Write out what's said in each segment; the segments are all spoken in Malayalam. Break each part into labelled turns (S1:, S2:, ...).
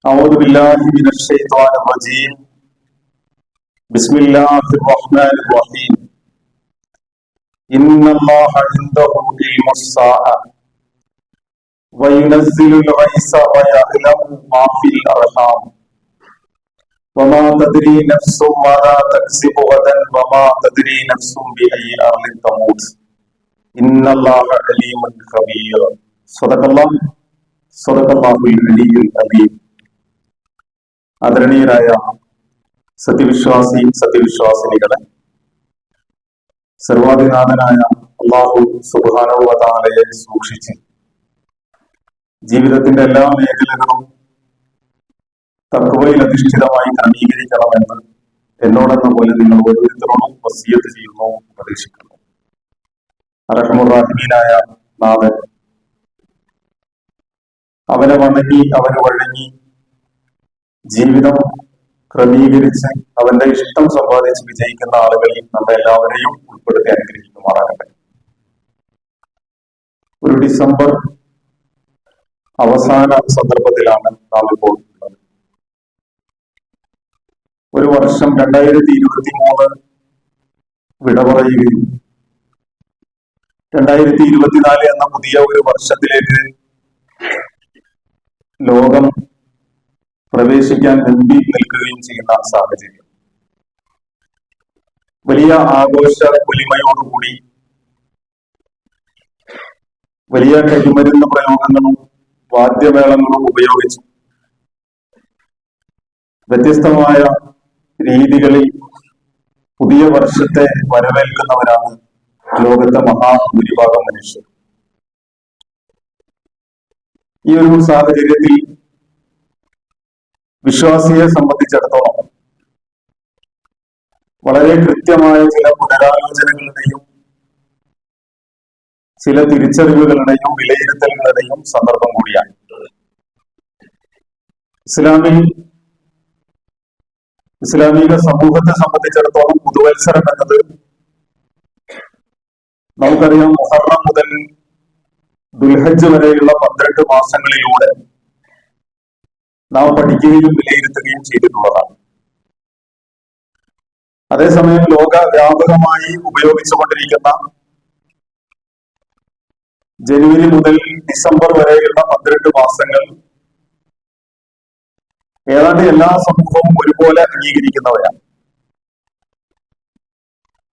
S1: أعوذ بالله من الشيطان الرجيم بسم الله الرحمن الرحيم إن الله عنده علم الساعة وينزل الغيث ويعلم ما في الأرحام وما تدري نفس ماذا تكسب غدا وما تدري نفس بأي أرض تموت إن الله عليم خبير صدق الله العلي العظيم. ആദരണീയരായ സത്യവിശ്വാസിനികളെ, സർവാധിനാഥനായ അല്ലാഹു സുബ്ഹാനഹു വ തആലയെ സൂക്ഷിച്ച് ജീവിതത്തിന്റെ എല്ലാ മേഖലകളും തഖ്വയിൽ അധിഷ്ഠിതമായി ക്രമീകരിക്കണമെന്ന് എന്നോടെന്ന പോലെ നിങ്ങൾ ഓരോരുത്തരോടും വസിയത്ത് ചെയ്യുന്നു, ഉപദേശിക്കുന്നു. അർഹമുർ റഹീമീനായ നാഥൻ അവനെ വണങ്ങി അവന് വഴങ്ങി ജീവിതം ക്രമീകരിച്ച് അവന്റെ ഇഷ്ടം സമ്പാദിച്ച് വിജയിക്കുന്ന ആളുകളിൽ നമ്മെ എല്ലാവരെയും ഉൾപ്പെടുത്തി അനുഗ്രഹിക്കുമാറാകട്ടെ. ഒരു ഡിസംബർ അവസാന സന്ദർഭത്തിലാണ് നാം ഇപ്പോൾ ഉള്ളത്. ഒരു വർഷം 2023 വിട പറയുകയും 2024 എന്ന പുതിയ ഒരു വർഷത്തിലേക്ക് ലോകം പ്രവേശിക്കാൻ മുൻപിൽ നിൽക്കുകയും ചെയ്യുന്ന സാഹചര്യം വലിയ ആഘോഷ പൊലിമയോടുകൂടി വലിയ കരിമരുന്ന് പ്രയോഗങ്ങളും വാദ്യമേളങ്ങളും ഉപയോഗിച്ച് വ്യത്യസ്തമായ രീതികളിൽ പുതിയ വർഷത്തെ വരവേൽക്കുന്നവരാണ് ലോകത്തെ മഹാഭൂരിഭാഗം മനുഷ്യർ. ഈ ഒരു സാഹചര്യത്തിൽ വിശ്വാസിയെ സംബന്ധിച്ചിടത്തോളം വളരെ കൃത്യമായ ചില പുനരാലോചനകളുടെയും ചില തിരിച്ചറിവുകളുടെയും വിലയിരുത്തലുകളുടെയും സന്ദർഭം കൂടിയാണ്. ഇസ്ലാമിക സമൂഹത്തെ സംബന്ധിച്ചിടത്തോളം പുതുവത്സരം എന്നത് നമുക്കറിയാം, മുഹറം മുതൽ ദുൽഹജ്ജ് വരെയുള്ള 12 മാസങ്ങളിലൂടെ നാം പഠിക്കുകയും വിലയിരുത്തുകയും ചെയ്തിട്ടുള്ളതാണ്. അതേസമയം ലോകവ്യാപകമായി ഉപയോഗിച്ചുകൊണ്ടിരിക്കുന്ന ജനുവരി മുതൽ ഡിസംബർ വരെയുള്ള 12 മാസങ്ങൾ ഏതാണ്ട് എല്ലാ സമൂഹവും ഒരുപോലെ അംഗീകരിക്കുന്നവരാണ്.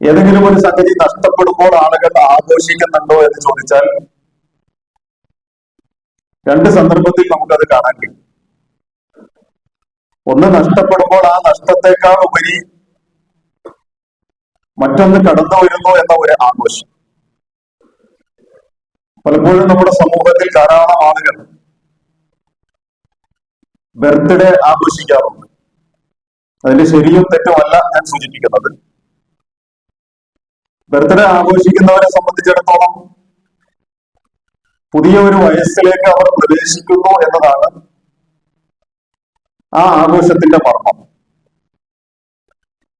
S1: ഏതെങ്കിലും ഒരു സംഗതി നഷ്ടപ്പെടുമ്പോൾ ആളുകൾ ആഘോഷിക്കുന്നുണ്ടോ എന്ന് ചോദിച്ചാൽ 2 സന്ദർഭത്തിൽ നമുക്കത് കാണാൻ കഴിയും. ഒന്ന്, നഷ്ടപ്പെടുമ്പോൾ ആ നഷ്ടത്തെക്കാൾ ഉപരി മറ്റൊന്ന് കടന്നു വരുന്നു എന്ന ഒരു ആഘോഷം. പലപ്പോഴും നമ്മുടെ സമൂഹത്തിൽ ധാരാളം ആളുകൾ ബർത്ത്ഡേ ആഘോഷിക്കാറുണ്ട്. അതിന്റെ ശരിയും തെറ്റുമല്ല ഞാൻ സൂചിപ്പിക്കുന്നത്. ബർത്ത്ഡേ ആഘോഷിക്കുന്നവരെ സംബന്ധിച്ചിടത്തോളം പുതിയ ഒരു വയസ്സിലേക്ക് അവർ പ്രവേശിക്കുന്നു എന്നതാണ് ആ ആഘോഷത്തിന്റെ മർമ്മം.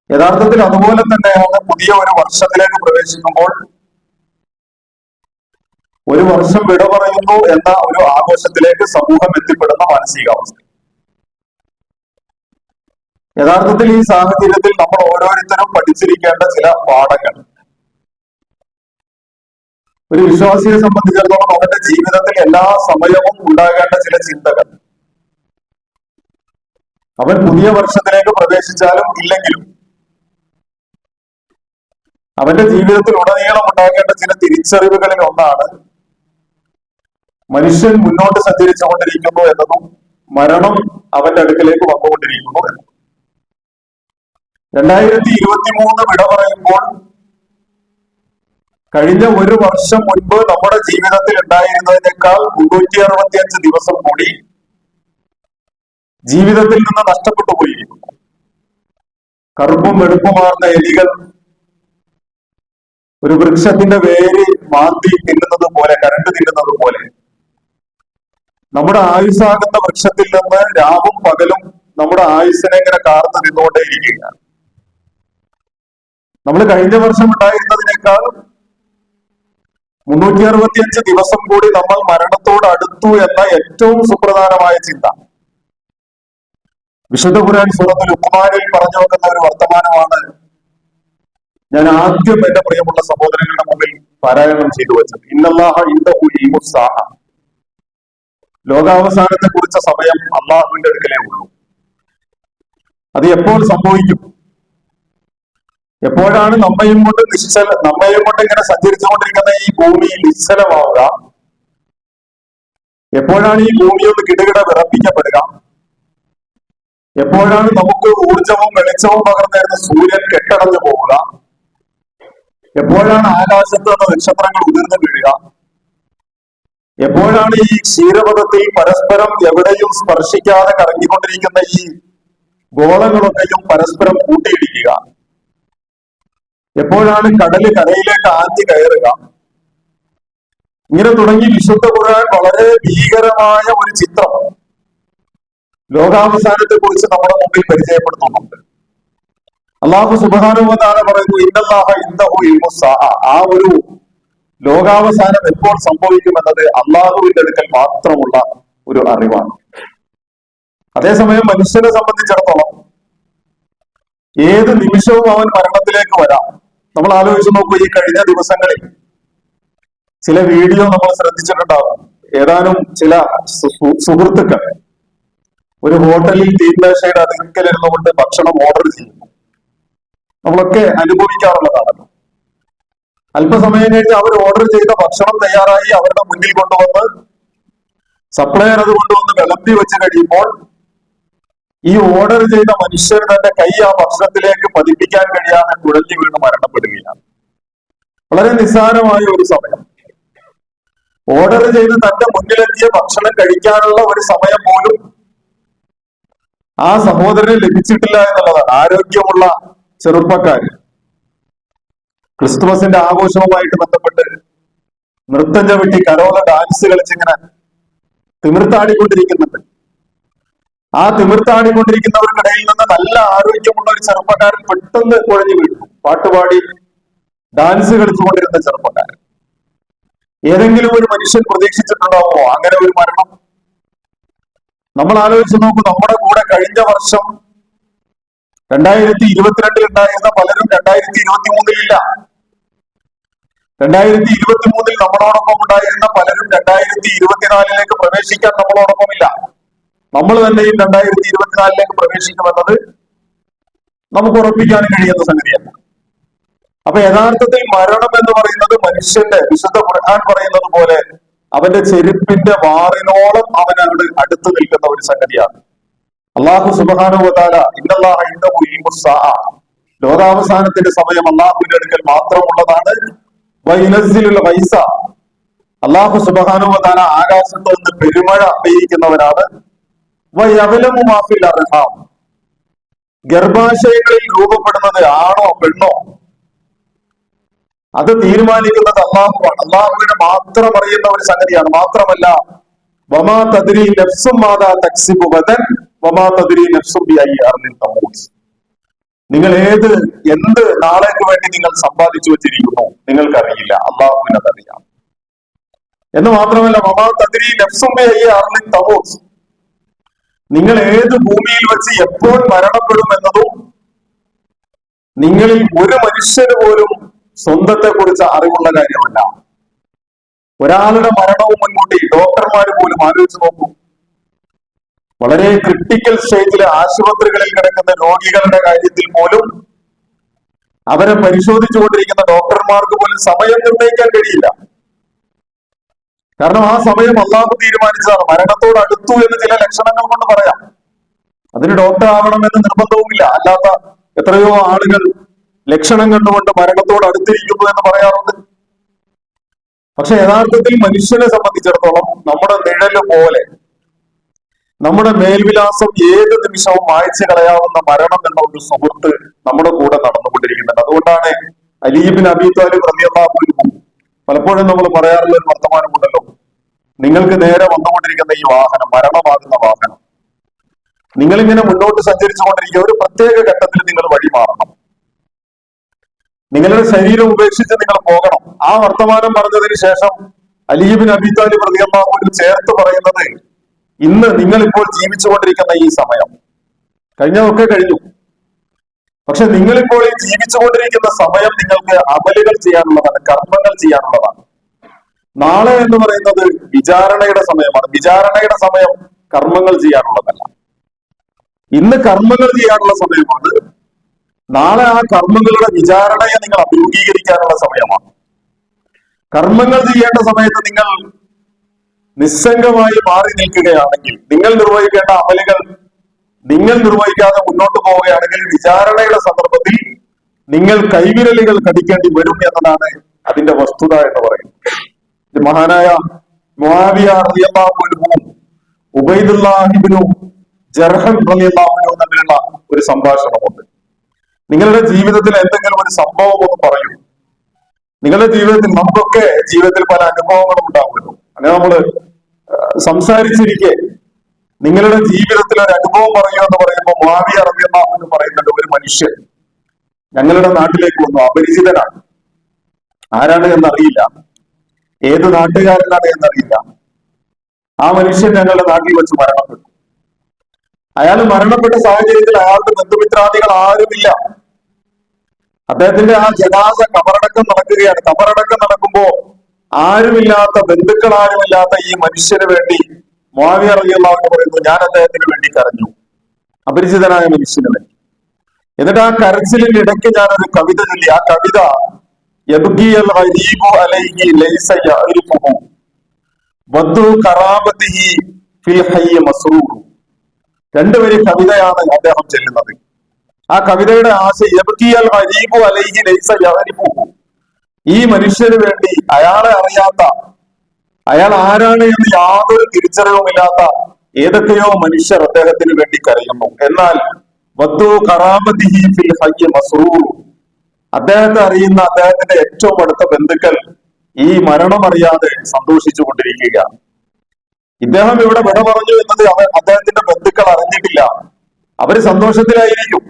S1: യഥാർത്ഥത്തിൽ അതുപോലെ തന്നെയാണ് പുതിയ ഒരു വർഷത്തിലേക്ക് പ്രവേശിക്കുമ്പോൾ ഒരു വർഷം വിട പറയുന്നു എന്ന ഒരു ആഘോഷത്തിലേക്ക് സമൂഹം എത്തിപ്പെടുന്ന മാനസികാവസ്ഥ. യഥാർത്ഥത്തിൽ ഈ സാഹചര്യത്തിൽ നമ്മൾ ഓരോരുത്തരും പഠിച്ചിരിക്കേണ്ട ചില പാഠങ്ങൾ, ഒരു വിശ്വാസിയെ സംബന്ധിച്ചിടത്തോളം അവന്റെ ജീവിതത്തിൽ എല്ലാ സമയവും ഉണ്ടാകേണ്ട ചില ചിന്തകൾ, അവൻ പുതിയ വർഷത്തിലേക്ക് പ്രവേശിച്ചാലും ഇല്ലെങ്കിലും അവന്റെ ജീവിതത്തിൽ ഉടനീളം ഉണ്ടാകേണ്ട ചില തിരിച്ചറിവുകളിൽ ഒന്നാണ് മനുഷ്യൻ മുന്നോട്ട് സഞ്ചരിച്ചുകൊണ്ടിരിക്കുന്നു എന്നതും മരണം അവന്റെ അടുക്കലേക്ക് വന്നുകൊണ്ടിരിക്കുന്നു എന്നതും. 2023 വിട പറയുമ്പോൾ കഴിഞ്ഞ ഒരു വർഷം മുൻപ് നമ്മുടെ ജീവിതത്തിൽ ഉണ്ടായിരുന്നതിനേക്കാൾ 365 ദിവസം കൂടി ജീവിതത്തിൽ നിന്ന് നഷ്ടപ്പെട്ടു പോയിരിക്കുന്നു. കറുപ്പും വെളുപ്പുമാർന്ന എലികൾ ഒരു വൃക്ഷത്തിന്റെ വേര് മാന്തി തിന്നുന്നത് പോലെ, കരണ്ട് തിന്നുന്നത് പോലെ നമ്മുടെ ആയുസ്സാകുന്ന വൃക്ഷത്തിൽ നിന്ന് രാവും പകലും നമ്മുടെ ആയുസ്സിനെ ഇങ്ങനെ കാർന്നു നിന്നുകൊണ്ടേയിരിക്കുകയാണ്. നമ്മൾ കഴിഞ്ഞ വർഷം ഉണ്ടായിരുന്നതിനേക്കാൾ 365 ദിവസം കൂടി നമ്മൾ മരണത്തോട് അടുത്തു എന്ന ഏറ്റവും സുപ്രധാനമായ ചിന്ത വിശുദ്ധ ഖുർആൻ സൂറത്തുൽ ലുഖ്മാനിൽ പറഞ്ഞു വെക്കുന്ന ഒരു വർത്തമാനമാണ് ഞാൻ ആദ്യം എന്റെ പ്രിയമുള്ള സഹോദരങ്ങളുടെ മുമ്പിൽ പാരായണം ചെയ്തു വെച്ചത്. ഇന്നല്ലാഹ ഇൻദഹു ഇൽമുസ്സാഅ. ലോകാവസാനത്തെ കുറിച്ച സമയം അള്ളാഹുവിന്റെ അടുക്കലേ ഉള്ളൂ. അത് എപ്പോൾ സംഭവിക്കും? എപ്പോഴാണ് നമ്മയും കൊണ്ട് ഇങ്ങനെ സഞ്ചരിച്ചുകൊണ്ടിരിക്കുന്ന ഈ ഭൂമി നിശ്ചലമാവുക? എപ്പോഴാണ് ഈ ഭൂമി ഒന്ന് കിടകിട വിറപ്പിക്കപ്പെടുക? എപ്പോഴാണ് നമുക്ക് ഊർജവും വെളിച്ചവും പകർന്നിരുന്ന സൂര്യൻ കെട്ടടഞ്ഞു പോവുക? എപ്പോഴാണ് ആകാശത്ത് നിന്ന് നക്ഷത്രങ്ങൾ ഉതിർന്നു വീഴുക? എപ്പോഴാണ് ഈ ക്ഷീരപഥത്തിൽ പരസ്പരം എവിടെയും സ്പർശിക്കാതെ കറങ്ങിക്കൊണ്ടിരിക്കുന്ന ഈ ഗോളങ്ങളൊക്കെയും പരസ്പരം കൂട്ടിയിടിക്കുക? എപ്പോഴാണ് കടല് കരയിലേക്ക് ആഞ്ഞു കയറുക? ഇങ്ങനെ തുടങ്ങി വിശുദ്ധ ഖുർആൻ വളരെ ഭീകരമായ ഒരു ചിത്രം ലോകാവസാനത്തെ കുറിച്ച് നമ്മുടെ മുമ്പിൽ പരിചയപ്പെടുത്തുന്നുണ്ട്. അല്ലാഹു സുബ്ഹാനഹു വ തആല പറയുന്നു, ഇന്നല്ലാഹ ഇൻദഹു ഇൽമുസ്സാഅ. ആ ഒരു ലോകാവസാനം എപ്പോൾ സംഭവിക്കുമെന്നത് അള്ളാഹുവിന്റെ അടുക്കൽ മാത്രമുള്ള ഒരു അറിവാണ്. അതേസമയം മനുഷ്യനെ സംബന്ധിച്ചിടത്തോളം ഏത് നിമിഷവും അവൻ മരണത്തിലേക്ക് വരാം. നമ്മൾ ആലോചിച്ച് നോക്കൂ, ഈ കഴിഞ്ഞ ദിവസങ്ങളിൽ ചില വീഡിയോ നമ്മൾ ശ്രദ്ധിച്ചിട്ടുണ്ടാകും. ഏതാനും ചില സുഹൃത്തുക്കൾ ഒരു ഹോട്ടലിൽ തീൻമേശയുടെ അടുക്കലിരുന്നു കൊണ്ട് ഭക്ഷണം ഓർഡർ ചെയ്യുന്നു. നമ്മളൊക്കെ അനുഭവിക്കാറുള്ളതാണല്ലോ. അല്പസമയം കഴിഞ്ഞ് അവർ ഓർഡർ ചെയ്ത ഭക്ഷണം തയ്യാറായി അവരുടെ മുന്നിൽ കൊണ്ടുവന്ന് സപ്ലയർ അത് കൊണ്ടുവന്ന് വിളമ്പി വെച്ച് കഴിയുമ്പോൾ ഈ ഓർഡർ ചെയ്ത മനുഷ്യർ തന്റെ കൈ ആ ഭക്ഷണത്തിലേക്ക് പതിപ്പിക്കാൻ കഴിയാതെ കുഴഞ്ഞു വീണ് മരണപ്പെടുകയാണ്. വളരെ നിസ്സാരമായ ഒരു സമയം. ഓർഡർ ചെയ്ത് തന്റെ മുന്നിലെത്തിയ ഭക്ഷണം കഴിക്കാനുള്ള ഒരു സമയം പോലും ആ സഹോദരന് ലഭിച്ചിട്ടില്ല എന്നുള്ളതാണ്. ആരോഗ്യമുള്ള ചെറുപ്പക്കാർ ക്രിസ്തുമസിന്റെ ആഘോഷവുമായിട്ട് ബന്ധപ്പെട്ട് നൃത്തം ചവിട്ടി കരോല ഡാൻസ് കളിച്ചിങ്ങനെ തിമിർത്താടിക്കൊണ്ടിരിക്കുന്നുണ്ട്. ആ തിമിർത്താടിക്കൊണ്ടിരിക്കുന്നവർക്കിടയിൽ നിന്ന് നല്ല ആരോഗ്യമുള്ള ഒരു ചെറുപ്പക്കാരൻ പെട്ടെന്ന് കുഴഞ്ഞു വീഴുന്നു. പാട്ടുപാടി ഡാൻസ് കളിച്ചുകൊണ്ടിരുന്ന ചെറുപ്പക്കാരൻ. ഏതെങ്കിലും ഒരു മനുഷ്യൻ പ്രതീക്ഷിച്ചിട്ടുണ്ടാവുമോ അങ്ങനെ ഒരു മരണം? നമ്മൾ ആലോചിച്ച് നോക്കൂ, നമ്മുടെ കൂടെ കഴിഞ്ഞ വർഷം 2022 ഉണ്ടായിരുന്ന പലരും 2023 ഇല്ല. 2023 നമ്മളോടൊപ്പം ഉണ്ടായിരുന്ന പലരും 2024 പ്രവേശിക്കാൻ നമ്മളോടൊപ്പം ഇല്ല. നമ്മൾ തന്നെയും 2024 പ്രവേശിക്കുമെന്നത് നമുക്ക് ഉറപ്പിക്കാൻ കഴിയുന്ന സംഗതിയല്ല. അപ്പൊ യഥാർത്ഥത്തിൽ മരണം എന്ന് പറയുന്നത് മനുഷ്യന്റെ, വിശുദ്ധ ഖുർആൻ പറയുന്നത് പോലെ, അവന്റെ ചെരുപ്പിന്റെ വാറിനോളം അവനോട് അടുത്ത് നിൽക്കുന്ന ഒരു സംഗതിയാണ്. അല്ലാഹു സുബ്ഹാനഹു വ തആല ഇന്നല്ലാഹ ഇൻദഹു ഇൽമുസ്സാഅ. ലോകാവസാനത്തിന്റെ സമയം അല്ലാഹുവിന്റെ അടുക്കൽ മാത്രമുള്ളതാണ്. വയനസ്സിലുൽ ഗൈസ. അല്ലാഹു സുബ്ഹാനഹു വ തആല ആകാശത്ത് നിന്ന് പെരുമഴ പെയ്യിക്കുന്നവനാണ്. വയഅലമു മാ ഫിൽ അർഹാം. ഗർഭാശയങ്ങളിൽ രൂപപ്പെടുന്നത് ആണോ പെണ്ണോ അത് തീരുമാനിക്കുന്നത് അള്ളാഹുവാണ്. അള്ളാഹുവിനെ മാത്രം അറിയുന്ന ഒരു സംഗതിയാണ്. മാത്രമല്ല, വമാ തദ്രി നഫ്സും മാദാ തക്സിബു ഗദൻ വമാ തദ്രി നഫ്സും ബിഅയ്യി അർദിൻ തമൂത്. നിങ്ങൾ എന്ത് നാളേക്ക് വേണ്ടി നിങ്ങൾ സമ്പാദിച്ചു വെച്ചിരിക്കുന്നു നിങ്ങൾക്കറിയില്ല, അള്ളാഹുവിനതറിയാം. എന്ന് മാത്രമല്ല, വമാ തദ്രി നഫ്സും ബിഅയ്യി അർദിൻ തമൂത്. നിങ്ങൾ ഏത് ഭൂമിയിൽ വെച്ച് എപ്പോൾ മരണപ്പെടും എന്നതും നിങ്ങളിൽ ഒരു മനുഷ്യന് പോലും സ്വന്തത്തെ കുറിച്ച് അറിവുള്ള കാര്യമല്ല. ഒരാളുടെ മരണവും മുൻകൂട്ടി ഡോക്ടർമാർ പോലും ആലോചിച്ച് നോക്കൂ. വളരെ ക്രിട്ടിക്കൽ സ്റ്റേജിലെ ആശുപത്രികളിൽ കിടക്കുന്ന രോഗികളുടെ കാര്യത്തിൽ പോലും അവരെ പരിശോധിച്ചുകൊണ്ടിരിക്കുന്ന ഡോക്ടർമാർക്ക് പോലും സമയം നിർണ്ണയിക്കാൻ കഴിയില്ല. കാരണം ആ സമയം അള്ളാഹു തീരുമാനിച്ചതാണ്. മരണത്തോട് അടുത്തു എന്ന് ചില ലക്ഷണങ്ങൾ കൊണ്ട് പറയാം. അതിന് ഡോക്ടർ ആവണമെന്ന് നിർബന്ധവുമില്ല. അല്ലാത്ത എത്രയോ ആളുകൾ ലക്ഷണം കണ്ടുകൊണ്ട് മരണത്തോട് അടുത്തിരിക്കുന്നു എന്ന് പറയാറുണ്ട്. പക്ഷെ യഥാർത്ഥത്തിൽ മനുഷ്യനെ സംബന്ധിച്ചിടത്തോളം നമ്മുടെ നിഴല് പോലെ നമ്മുടെ മേൽവിലാസം ഏത് നിമിഷവും മായ്ച്ചു കളയാവുന്ന മരണം എന്ന ഒരു സുഹൃത്ത് നമ്മുടെ കൂടെ നടന്നുകൊണ്ടിരിക്കുന്നുണ്ട്. അതുകൊണ്ടാണ് അലി ഇബ്നു അബീ ത്വാലിബ് റളിയല്ലാഹു അൻഹു പലപ്പോഴും നമ്മൾ പറയാറുള്ള ഒരു വർത്തമാനമുണ്ടല്ലോ, നിങ്ങൾക്ക് നേരെ വന്നുകൊണ്ടിരിക്കുന്ന ഈ വാഹനം, മരണമാകുന്ന വാഹനം, നിങ്ങളിങ്ങനെ മുന്നോട്ട് സഞ്ചരിച്ചുകൊണ്ടിരിക്കുക, ഒരു പ്രത്യേക ഘട്ടത്തിൽ നിങ്ങൾ വഴി മാറണം, നിങ്ങളുടെ ശരീരം ഉപേക്ഷിച്ച് നിങ്ങൾ പോകണം. ആ വർത്തമാനം പറഞ്ഞതിന് ശേഷം അലി ഇബ്നു അബീ ത്വാലിബ് റളിയല്ലാഹു അൻഹു ചേർത്ത് പറയുന്നത്, ഇന്ന് നിങ്ങൾ ഇപ്പോൾ ജീവിച്ചുകൊണ്ടിരിക്കുന്ന ഈ സമയം, കഴിഞ്ഞതൊക്കെ കഴിഞ്ഞു. പക്ഷെ നിങ്ങളിപ്പോൾ ഈ ജീവിച്ചുകൊണ്ടിരിക്കുന്ന സമയം നിങ്ങൾക്ക് അമലുകൾ ചെയ്യാനുള്ളതാണ്, കർമ്മങ്ങൾ ചെയ്യാനുള്ളതാണ്. നാളെ എന്ന് പറയുന്നത് വിചാരണയുടെ സമയമാണ്. വിചാരണയുടെ സമയം കർമ്മങ്ങൾ ചെയ്യാനുള്ളതല്ല. ഇന്ന് കർമ്മങ്ങൾ ചെയ്യാനുള്ള സമയമാണ്. നാളെ ആ കർമ്മങ്ങളുടെ വിചാരണയെ നിങ്ങൾ അഭിമുഖീകരിക്കാനുള്ള സമയമാണ്. കർമ്മങ്ങൾ ചെയ്യേണ്ട സമയത്ത് നിങ്ങൾ നിസ്സംഗമായി മാറി നിൽക്കുകയാണെങ്കിൽ, നിങ്ങൾ നിർവഹിക്കേണ്ട അമലുകൾ നിങ്ങൾ നിർവഹിക്കാതെ മുന്നോട്ട് പോവുകയാണെങ്കിൽ വിചാരണയുടെ സന്ദർഭത്തിൽ നിങ്ങൾ കൈവിരലുകൾ കടിക്കേണ്ടി വരും എന്നതാണ് അതിന്റെ വസ്തുത എന്ന് പറയുന്നത്. മഹാനായ മുആവിയ റളിയല്ലാഹു അൻഹുവും ഉബൈദുല്ലാഹ് ഇബ്നു ജർഹം റളിയല്ലാഹു അൻഹു തമ്മിലുള്ള ഒരു സംഭാഷണമുണ്ട്. നിങ്ങളുടെ ജീവിതത്തിൽ എന്തെങ്കിലും ഒരു സംഭവം ഒന്ന് പറയൂ. നിങ്ങളുടെ ജീവിതത്തിൽ, നമുക്കൊക്കെ ജീവിതത്തിൽ പല അനുഭവങ്ങളും ഉണ്ടാവുമല്ലോ. അങ്ങനെ നമ്മൾ സംസാരിച്ചിരിക്കെ നിങ്ങളുടെ ജീവിതത്തിൽ ഒരു അനുഭവം പറയൂ എന്ന് പറയുമ്പോൾ മുആവിയ റളിയല്ലാഹു അൻഹു പറയുന്നുണ്ട്, ഒരു മനുഷ്യൻ ഞങ്ങളുടെ നാട്ടിലേക്ക് വന്നു, അപരിചിതനാണ്, ആരാണ് എന്നറിയില്ല, ഏത് നാട്ടുകാരനാണ് എന്നറിയില്ല. ആ മനുഷ്യൻ ഞങ്ങളുടെ നാട്ടിൽ വെച്ച് മരണപ്പെട്ടു. അയാൾ മരണപ്പെട്ട സാഹചര്യത്തിൽ അയാളുടെ ബന്ധുമിത്രാദികൾ ആരുമില്ല. അദ്ദേഹത്തിന്റെ ആ ജനാസ കബറടക്കം നടക്കുകയാണ്. കബറടക്കം നടക്കുമ്പോ ആരുമില്ലാത്ത, ബന്ധുക്കൾ ആരുമില്ലാത്ത ഈ മനുഷ്യന് വേണ്ടി മുആവിയ റളിയല്ലാഹു അൻഹു പറയുന്നു, ഞാൻ അദ്ദേഹത്തിന് വേണ്ടി കരഞ്ഞു, അപരിചിതനായ മനുഷ്യന് വേണ്ടി. എന്നിട്ട് ആ കരച്ചിലിന്റെ ഇടയ്ക്ക് ഞാനൊരു കവിത ചൊല്ലി. ആ കവിത യബ്കിയൽ ഗരീബു അലൈഹി ലൈസ യഅരിഫുഹു വദ്ദു ഖറാബതിഹി ഫിൽ ഹയ്യ മസ്റൂർ. രണ്ടുപേര് കവിതയാണ് അദ്ദേഹം ചെല്ലുന്നത്. ആ കവിതയുടെ ആശയം യബ്കിയൽ ഗരീബു അലൈഹി ലൈസ യഅരിഫുഹു, ഈ മനുഷ്യന് വേണ്ടി അയാളെ അറിയാത്ത, അയാൾ ആരാണ് എന്ന് യാതൊരു തിരിച്ചറിവുമില്ലാത്ത ഏതൊക്കെയോ മനുഷ്യർ അദ്ദേഹത്തിന് വേണ്ടി കരയുന്നു. എന്നാൽ വദ്ദു ഖറാബതിഹി ഫിൽ ഹയ്യ മസ്റൂർ, അദ്ദേഹത്തെ അറിയുന്ന അദ്ദേഹത്തിന്റെ ഏറ്റവും അടുത്ത ബന്ധുക്കൾ ഈ മരണം അറിയാതെ സന്തോഷിച്ചു കൊണ്ടിരിക്കുകയാണ്. ഇദ്ദേഹം ഇവിടെ വിട പറഞ്ഞു എന്നത് അദ്ദേഹത്തിന്റെ ബന്ധുക്കൾ അറിഞ്ഞിട്ടില്ല. അവര് സന്തോഷത്തിലായിരിക്കും.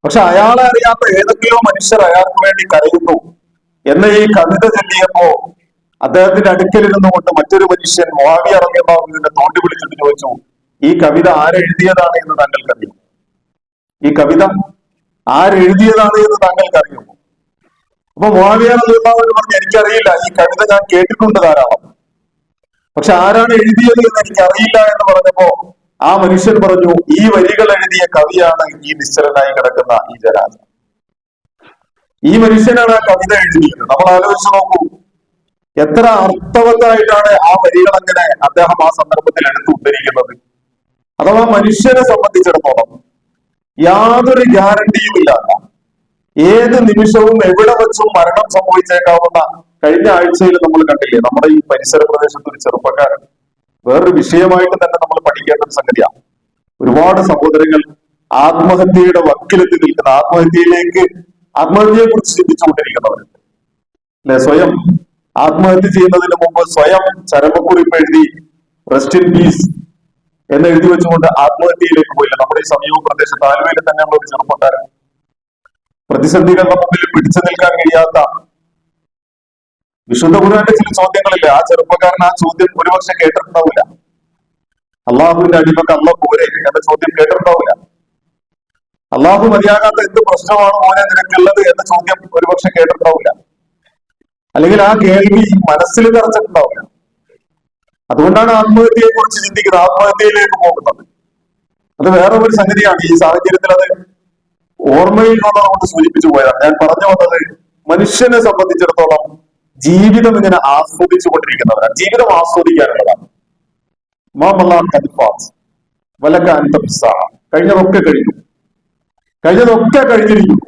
S1: പക്ഷെ അയാളെ അറിയാത്ത ഏതൊക്കെയോ മനുഷ്യർ അയാൾക്ക് വേണ്ടി കരയുന്നു എന്ന് ഈ കവിത ചൊല്ലിയപ്പോ അദ്ദേഹത്തിന്റെ അടുക്കലിരുന്നു കൊണ്ട് മറ്റൊരു മനുഷ്യൻ മുആവിയ റളിയല്ലാഹു അൻഹുവിനെ തോണ്ടി വിളിച്ചിട്ട് ചോദിച്ചു, ഈ കവിത ആരെഴുതിയതാണ് എന്ന് താങ്കൾക്കറിയും? ഈ കവിത ആരെഴുതിയതാണ് എന്ന് താങ്കൾക്കറിയുമോ? അപ്പൊ മുആവിയ റളിയല്ലാഹു അൻഹു പറഞ്ഞു, എനിക്കറിയില്ല, ഈ കവിത ഞാൻ കേട്ടിട്ടുണ്ട് ധാരാളം, പക്ഷെ ആരാണ് എഴുതിയത് എന്ന് എനിക്കറിയില്ല എന്ന് പറഞ്ഞപ്പോ ആ മനുഷ്യൻ പറഞ്ഞു, ഈ വരികൾ എഴുതിയ കവിയാണ് ഈ നിശ്ചലനായി കിടക്കുന്ന ഈ ജനാസ. ഈ മനുഷ്യനാണ് ആ കവിത എഴുതിയത്. നമ്മൾ ആലോചിച്ച് നോക്കൂ, എത്ര അർത്ഥവത്തായിട്ടാണ് ആ വരികൾ അങ്ങനെ അദ്ദേഹം ആ സന്ദർഭത്തിൽ എടുത്തു ഉദ്ധരിക്കുന്നത്. അഥവാ മനുഷ്യനെ സംബന്ധിച്ചിടത്തോളം യാതൊരു ഗ്യാരണ്ടിയും ഇല്ലാത്ത, ഏത് നിമിഷവും എവിടെ വെച്ചും മരണം സംഭവിച്ചേക്കാവുന്ന. കഴിഞ്ഞ ആഴ്ചയിൽ നമ്മൾ കണ്ടില്ലേ, നമ്മുടെ ഈ പരിസര പ്രദേശത്ത് ഒരു ചെറുപ്പക്കാരൻ, വേറൊരു വിഷയമായിട്ട് തന്നെ നമ്മൾ പഠിക്കേണ്ട ഒരു സംഗതിയാണ്. ഒരുപാട് സഹോദരങ്ങൾ ആത്മഹത്യയുടെ വക്കിലെത്തി നിൽക്കുന്ന, ആത്മഹത്യയെ കുറിച്ച് ചിന്തിച്ചുകൊണ്ടിരിക്കുന്നവരുണ്ട് അല്ലെ? സ്വയം ആത്മഹത്യ ചെയ്യുന്നതിന് മുമ്പ് സ്വയം ചരമക്കുറിപ്പ് എഴുതി റെസ്റ്റ് ഇൻ പീസ് എന്ന് എഴുതി വെച്ചുകൊണ്ട് ആത്മഹത്യയിലേക്ക് പോയില്ല. നമ്മുടെ ഈ സമീപ പ്രദേശത്ത് ആലുവയിൽ തന്നെയുള്ള ഒരു ചെറുപ്പക്കാരൻ, പ്രതിസന്ധികളുടെ മുമ്പിൽ പിടിച്ചു നിൽക്കാൻ കഴിയാത്ത, വിശുദ്ധ ഖുർആന്റെ ചില ചോദ്യങ്ങളില്ലേ, ആ ചെറുപ്പക്കാരൻ ആ ചോദ്യം ഒരുപക്ഷെ കേട്ടിട്ടുണ്ടാവില്ല. അള്ളാഹുവിന്റെ അടിമക്ക് അള്ളാഹ് പോരെ എന്ന ചോദ്യം കേട്ടിട്ടുണ്ടാവില്ല. അള്ളാഹു മതിയാകാത്ത എന്ത് പ്രശ്നമാണ് മോനെ നിനക്കുള്ളത് എന്ന ചോദ്യം ഒരുപക്ഷെ കേട്ടിട്ടുണ്ടാവില്ല. അല്ലെങ്കിൽ ആ കേൾവി മനസ്സിൽ നിറച്ചിട്ടുണ്ടാവില്ല. അതുകൊണ്ടാണ് ആത്മഹത്യയെ കുറിച്ച് ചിന്തിക്കുന്നത്, ആത്മഹത്യയിലേക്ക് പോകുന്നത്. അത് വേറെ ഒരു സംഗതിയാണ്. ഈ സാഹചര്യത്തിൽ അത് ഓർമ്മയിൽ കൊണ്ട് സൂചിപ്പിച്ചു പോയതാണ്. ഞാൻ പറഞ്ഞു വന്നത്, മനുഷ്യനെ സംബന്ധിച്ചിടത്തോളം ജീവിതം ഇങ്ങനെ ആസ്വദിച്ചു കൊണ്ടിരിക്കുന്നവരാണ്. ജീവിതം ആസ്വദിക്കാനുള്ളതാണ്. കഴിഞ്ഞതൊക്കെ കഴിഞ്ഞു, കഴിഞ്ഞതൊക്കെ കഴിഞ്ഞിരിക്കുന്നു.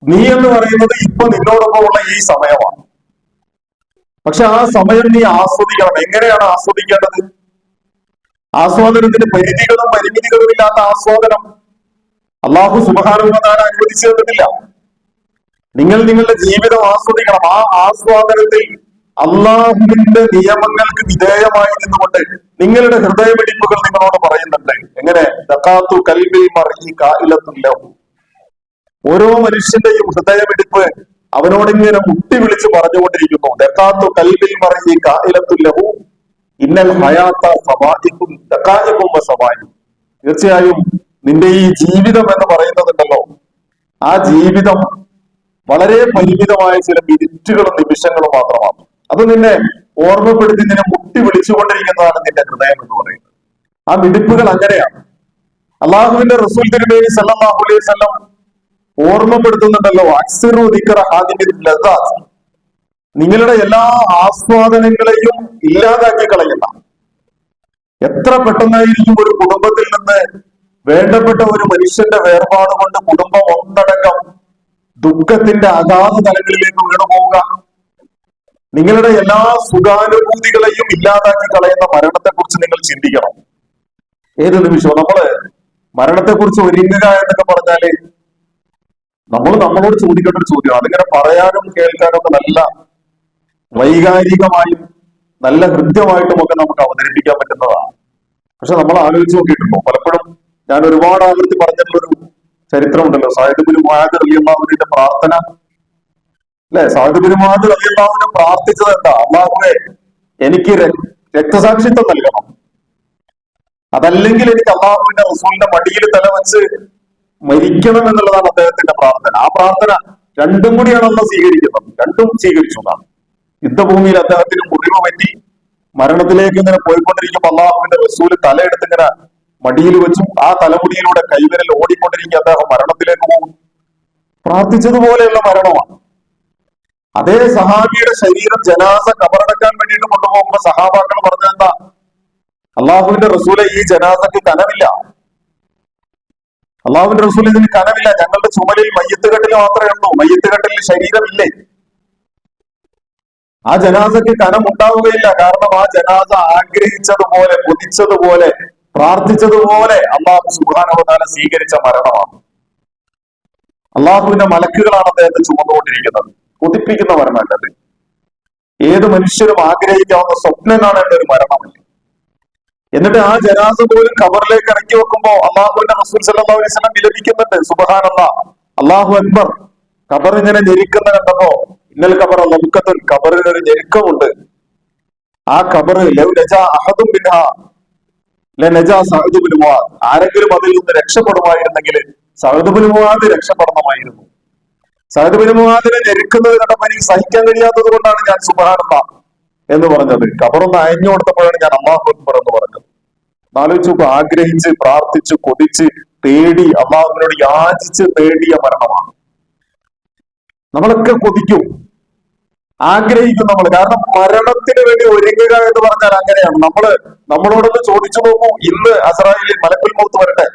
S1: നീ എന്ന് പറയുന്നത് ഇപ്പൊ നിന്നോടൊപ്പമുള്ള ഈ സമയമാണ്. പക്ഷെ ആ സമയം നീ ആസ്വദിക്കണം. എങ്ങനെയാണ് ആസ്വദിക്കേണ്ടത്? ആസ്വാദനത്തിന് പരിധികളും പരിമിതികളും ഇല്ലാത്ത ആസ്വാദനം അള്ളാഹു സുബ്ഹാനഹു വ തആല അനുവദിച്ചു തന്നിട്ടില്ല. നിങ്ങൾ നിങ്ങളുടെ ജീവിതം ആസ്വദിക്കണം. ആ ആസ്വാദനത്തിൽ അള്ളാഹുവിന്റെ നിയമങ്ങൾക്ക് വിധേയമായി നിന്നുകൊണ്ട് നിങ്ങളുടെ ഹൃദയമിടിപ്പുകൾ നിങ്ങളോട് പറയുന്നുണ്ട്. എങ്ങനെ? ദഖാത്തു ഖൽബിൽ മർഇ ഖായിലത്തുൻ ലഹു. ഓരോ മനുഷ്യന്റെയും ഹൃദയമിടിപ്പ് അവനോടിങ്ങനെ മുട്ടി വിളിച്ച് പറഞ്ഞുകൊണ്ടിരിക്കുന്നു. ദഖാത്തു ഖൽബിൽ മർഇ ഖായിലത്തുൻ ലഹു ഇന്നൽ ഹയാത സവാഇകും ദഖായികും വസവാഇ. തീർച്ചയായും നിന്റെ ഈ ജീവിതം എന്ന് പറയുന്നതുണ്ടല്ലോ, ആ ജീവിതം വളരെ പരിമിതമായ ചില മിനിറ്റുകളും നിമിഷങ്ങളും മാത്രമാണ്. അത് നിന്നെ ഓർമ്മപ്പെടുത്തി നിന്നെ മുട്ടി വിളിച്ചുകൊണ്ടിരിക്കുന്നതാണ് നിന്റെ ഹൃദയം എന്ന് പറയുന്നത്. ആ മിടിപ്പുകൾ അങ്ങനെയാണ്. അള്ളാഹുവിന്റെ റസൂൽ തിരുമേനി സല്ലല്ലാഹു അലൈഹി വസല്ലം ഓർമ്മപ്പെടുത്തുന്നുണ്ടല്ലോ, അക്സിറു ദിക്റ ഹാദിമിൽ ലദ്ദാത്ത്, നിങ്ങളുടെ എല്ലാ ആസ്വാദനങ്ങളെയും ഇല്ലാതാക്കി കളയുന്ന. എത്ര പെട്ടെന്നായിരിക്കും ഒരു കുടുംബത്തിൽ നിന്ന് വേണ്ടപ്പെട്ട ഒരു മനുഷ്യന്റെ വേർപാട് കൊണ്ട് കുടുംബം ഒന്നടങ്കം ദുഃഖത്തിന്റെ അഗാധ തലങ്ങളിലേക്ക് വീണു പോവുക. നിങ്ങളുടെ എല്ലാ സുഖാനുഭൂതികളെയും ഇല്ലാതാക്കി കളയുന്ന മരണത്തെക്കുറിച്ച് നിങ്ങൾ ചിന്തിക്കണം. ഏത് നിമിഷവും നമ്മള് മരണത്തെക്കുറിച്ച് ഒരുങ്ങുക എന്നൊക്കെ പറഞ്ഞാല് നമ്മളോട് ചോദിക്കേണ്ട ഒരു ചോദ്യം. അതിങ്ങനെ പറയാനും കേൾക്കാനും ഒക്കെ നല്ല വൈകാരികമായും നല്ല ഹൃദ്യമായിട്ടും ഒക്കെ നമുക്ക് അവതരിപ്പിക്കാൻ പറ്റുന്നതാണ്. പക്ഷെ നമ്മൾ ആലോചിച്ച് നോക്കിയിട്ടുണ്ടോ? പലപ്പോഴും ഞാൻ ഒരുപാട് ആവർത്തി പറഞ്ഞിട്ടുള്ളൊരു ചരിത്രമുണ്ടല്ലോ, സഅദ് ബിൻ മുആദ് റളിയല്ലാഹുവിന്റെ പ്രാർത്ഥന. അല്ലെ, സഅദ് ബിൻ മുആദ് റളിയല്ലാഹുവിനെ പ്രാർത്ഥിച്ചത് എന്താ? അല്ലാഹുവേ, എനിക്ക് രക്തസാക്ഷിത്വം നൽകണം, അതല്ലെങ്കിൽ എനിക്ക് അള്ളാഹുവിന്റെ റസൂലിന്റെ മടിയിൽ തലവെച്ച് മരിക്കണം എന്നുള്ളതാണ് അദ്ദേഹത്തിന്റെ പ്രാർത്ഥന. ആ പ്രാർത്ഥന രണ്ടും കൂടിയാണ് അള്ളാഹ് സ്വീകരിക്കുന്നത്. രണ്ടും സ്വീകരിച്ചു എന്നാണ്. യുദ്ധഭൂമിയിൽ അദ്ദേഹത്തിന് മുറിവ് പറ്റി മരണത്തിലേക്ക് ഇങ്ങനെ പോയിക്കൊണ്ടിരിക്കുമ്പോൾ അള്ളാഹുവിന്റെ റസൂല് തലയെടുത്ത് ഇങ്ങനെ മടിയിൽ വെച്ചും ആ തലമുടിയിലൂടെ കൈവിരൽ ഓടിക്കൊണ്ടിരിക്കുക അദ്ദേഹം മരണത്തിലേക്ക് പോകും. പ്രാർത്ഥിച്ചതുപോലെയുള്ള മരണമാണ്. അതേ സഹാബിയുടെ ശരീരം ജനാസ കബറടക്കാൻ വേണ്ടിയിട്ട് കൊണ്ടുപോകുമ്പോ സഹാബാക്കൾ പറഞ്ഞെന്താ? അള്ളാഹുവിന്റെ റസൂലെ, ഈ ജനാസക്ക് കനമില്ല. അള്ളാഹുവിന്റെ റസൂൽ ഇതിന് കനമില്ല. ഞങ്ങളുടെ ചുമലിൽ മയ്യത്ത് കെട്ടിൽ മാത്രമേ ഉള്ളൂ, മയ്യത്ത് കെട്ടിൽ ശരീരമില്ലേ. ആ ജനാസക്ക് കനം ഉണ്ടാവുകയില്ല. കാരണം ആ ജനാസ ആഗ്രഹിച്ചതുപോലെ, കൊതിച്ചതുപോലെ, പ്രാർത്ഥിച്ചതുപോലെ അള്ളാഹു സുബ്ഹാനഹു വ തആല സ്വീകരിച്ച മരണമാണ്. അള്ളാഹുവിന്റെ മലക്കുകളാണ് അദ്ദേഹത്തെ ചുമന്നുകൊണ്ടിരിക്കുന്നത്. കൊതിപ്പിക്കുന്ന മരണമല്ലത്. ഏത് മനുഷ്യരും ആഗ്രഹിക്കാവുന്ന സ്വപ്നം കാണേണ്ട ഒരു മരണമല്ല. എന്നിട്ട് ആ ജനാസ പോലും ഖബറിലേക്ക് ഇറക്കി വെക്കുമ്പോ അള്ളാഹുവിന്റെ റസൂൽ സല്ലല്ലാഹു അലൈഹി വസല്ലം വിലപിക്കുന്നുണ്ട്, സുബ്ഹാനല്ലാഹ്, അല്ലാഹു അക്ബർ. ഖബർ ഇങ്ങനെ ഞെരുക്കുന്ന കണ്ടപ്പോ, ഇന്നൽ ഖബർ ലബ്കത്തുൻ, ഖബറിന് ഒരു ഞെരുക്കമുണ്ട്. ആ ഖബർ ലൗ നജാ അഹദും മിൻഹാ ലനജാ സഅദ് ബിൻ മുആദ്, ആരെങ്കിലും അതിൽ നിന്ന് രക്ഷപ്പെടുമായിരുന്നെങ്കിൽ സഅദ് ബിൻ മുആദ് രക്ഷപ്പെടണമായിരുന്നു. സഅദ് ബിൻ മുആദിനെ ഞെരുക്കുന്നത് കണ്ടപ്പോ എനിക്ക് സഹിക്കാൻ കഴിയാത്തത് കൊണ്ടാണ് ഞാൻ സുബ്ഹാനല്ലാഹ് എന്ന് പറഞ്ഞത്. ഖബറൊന്ന് അയഞ്ഞു കൊടുത്തപ്പോഴാണ് ഞാൻ അല്ലാഹു അക്ബർ എന്ന് പറഞ്ഞത്. ആലോചിച്ചു, ആഗ്രഹിച്ച് പ്രാർത്ഥിച്ച് കൊതിച്ച് തേടി അള്ളാഹുവിനോട് യാചിച്ച് നേടിയ മരണമാണ്. നമ്മളൊക്കെ കൊതിക്കും, ആഗ്രഹിക്കും നമ്മൾ. കാരണം മരണത്തിന് വേണ്ടി ഒരുങ്ങുക എന്ന് പറഞ്ഞാൽ അങ്ങനെയാണ്. നമ്മളോടൊന്ന് ചോദിച്ചു നോക്കൂ, ഇന്ന് അസ്രായേലിൽ മലക്കുൽ മൗത്ത് വരട്ടെ,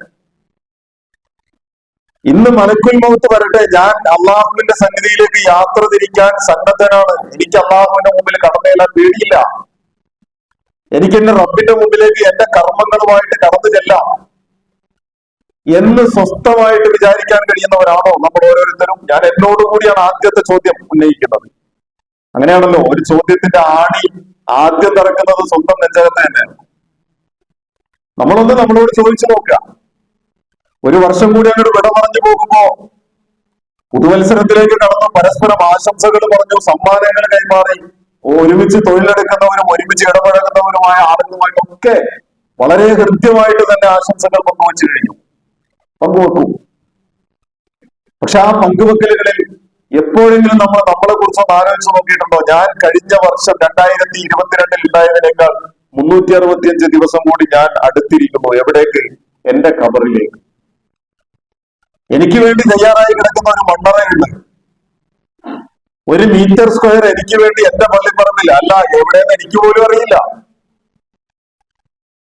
S1: ഇന്ന് മലക്കുൽ മൗത്ത് വരട്ടെ, ഞാൻ അള്ളാഹുവിന്റെ സന്നിധിയിലേക്ക് യാത്ര തിരിക്കാൻ സന്നദ്ധനാണ്. എനിക്ക് അള്ളാഹുവിന്റെ മുമ്പിൽ കടന്നു ചെല്ലാൻ പേടിയില്ല. എനിക്ക് എന്റെ റബ്ബിന്റെ മുമ്പിലേക്ക് എന്റെ കർമ്മങ്ങളുമായിട്ട് കടന്നു ചെല്ലാം എന്ന് സ്വസ്ഥമായിട്ട് വിചാരിക്കാൻ കഴിയുന്നവരാണോ നമ്മൾ ഓരോരുത്തരും? ഞാൻ എന്നോടുകൂടിയാണ് ആദ്യത്തെ ചോദ്യം ഉന്നയിക്കുന്നത്. അങ്ങനെയാണല്ലോ, ഒരു ചോദ്യത്തിന്റെ ആണി ആദ്യം തിറക്കുന്നത് സ്വന്തം നെഞ്ചകത്ത് തന്നെയാണ്. നമ്മളോട് ചോദിച്ചു നോക്കുക. ഒരു വർഷം കൂടി അങ്ങോട്ട് വിട പറഞ്ഞു പോകുമ്പോ പുതുവത്സരത്തിലേക്ക് കടന്നു പരസ്പരം ആശംസകൾ പറഞ്ഞു, സമ്മാനങ്ങൾ കൈമാറി, ഒരുമിച്ച് തൊഴിലെടുക്കുന്നവരും ഒരുമിച്ച് ഇടപഴകുന്നവരുമായ ആളുകളുമായിട്ടൊക്കെ വളരെ ഹൃദ്യമായിട്ട് തന്നെ ആശംസകൾ പങ്കുവച്ചു കഴിഞ്ഞു, പങ്കുവെക്കൂ. പക്ഷെ ആ പങ്കുവെക്കലുകളിൽ എപ്പോഴെങ്കിലും നമ്മളെ കുറിച്ചൊന്ന് ആലോചിച്ച് നോക്കിയിട്ടുണ്ടോ? ഞാൻ കഴിഞ്ഞ വർഷം 2022 ഉണ്ടായതിനേക്കാൾ 365 ദിവസം കൂടി ഞാൻ അടുത്തിരിക്കുന്നു. എവിടേക്ക്? എന്റെ ഖബറിലേക്ക്. എനിക്ക് വേണ്ടി തയ്യാറായി കിടക്കുന്ന ഒരു മണ്ണറയുണ്ട്, 1 മീറ്റർ സ്ക്വയർ എനിക്ക് വേണ്ടി എന്റെ പള്ളിപ്പറമ്പിൽ, അല്ല എവിടെയെന്ന് എനിക്ക് പോലും അറിയില്ല.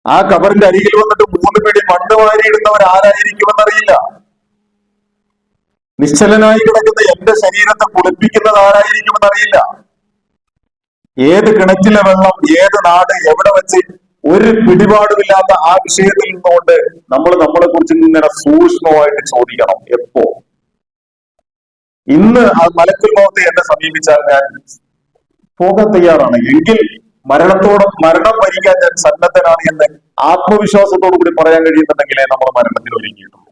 S1: ആ ഖബറിന്റെ അരികിൽ വന്നിട്ട് 3 പിടി മണ്ണ് വാരിയിടുന്നവരാരായിരിക്കുമെന്നറിയില്ല. നിശ്ചലനായി കിടക്കുന്ന എന്റെ ശരീരത്തെ കുളിപ്പിക്കുന്നത് ആരായിരിക്കുമെന്നറിയില്ല. ഏത് കിണറ്റിലെ വെള്ളം, ഏത് നാട്, എവിടെ വെച്ച്, ഒരു പിടിപാടുമില്ലാത്ത ആ വിഷയത്തിൽ നിന്നുകൊണ്ട് നമ്മളെ കുറിച്ച് ഇങ്ങനെ സൂക്ഷ്മമായിട്ട് ചോദിക്കണം. എപ്പോ? ഇന്ന് ആ മലക്കുൽ മൗത്ത് എന്നെ സമീപിച്ചാൽ ഞാൻ പോകാൻ തയ്യാറാണ്. എങ്കിൽ മരണം ഭരിക്കാൻ ഞാൻ സന്നദ്ധനാണ് എന്ന് ആത്മവിശ്വാസത്തോടു കൂടി പറയാൻ കഴിയുന്നുണ്ടെങ്കിലേ നമ്മൾ മരണത്തിൽ ഒരുങ്ങിയിട്ടുള്ളൂ.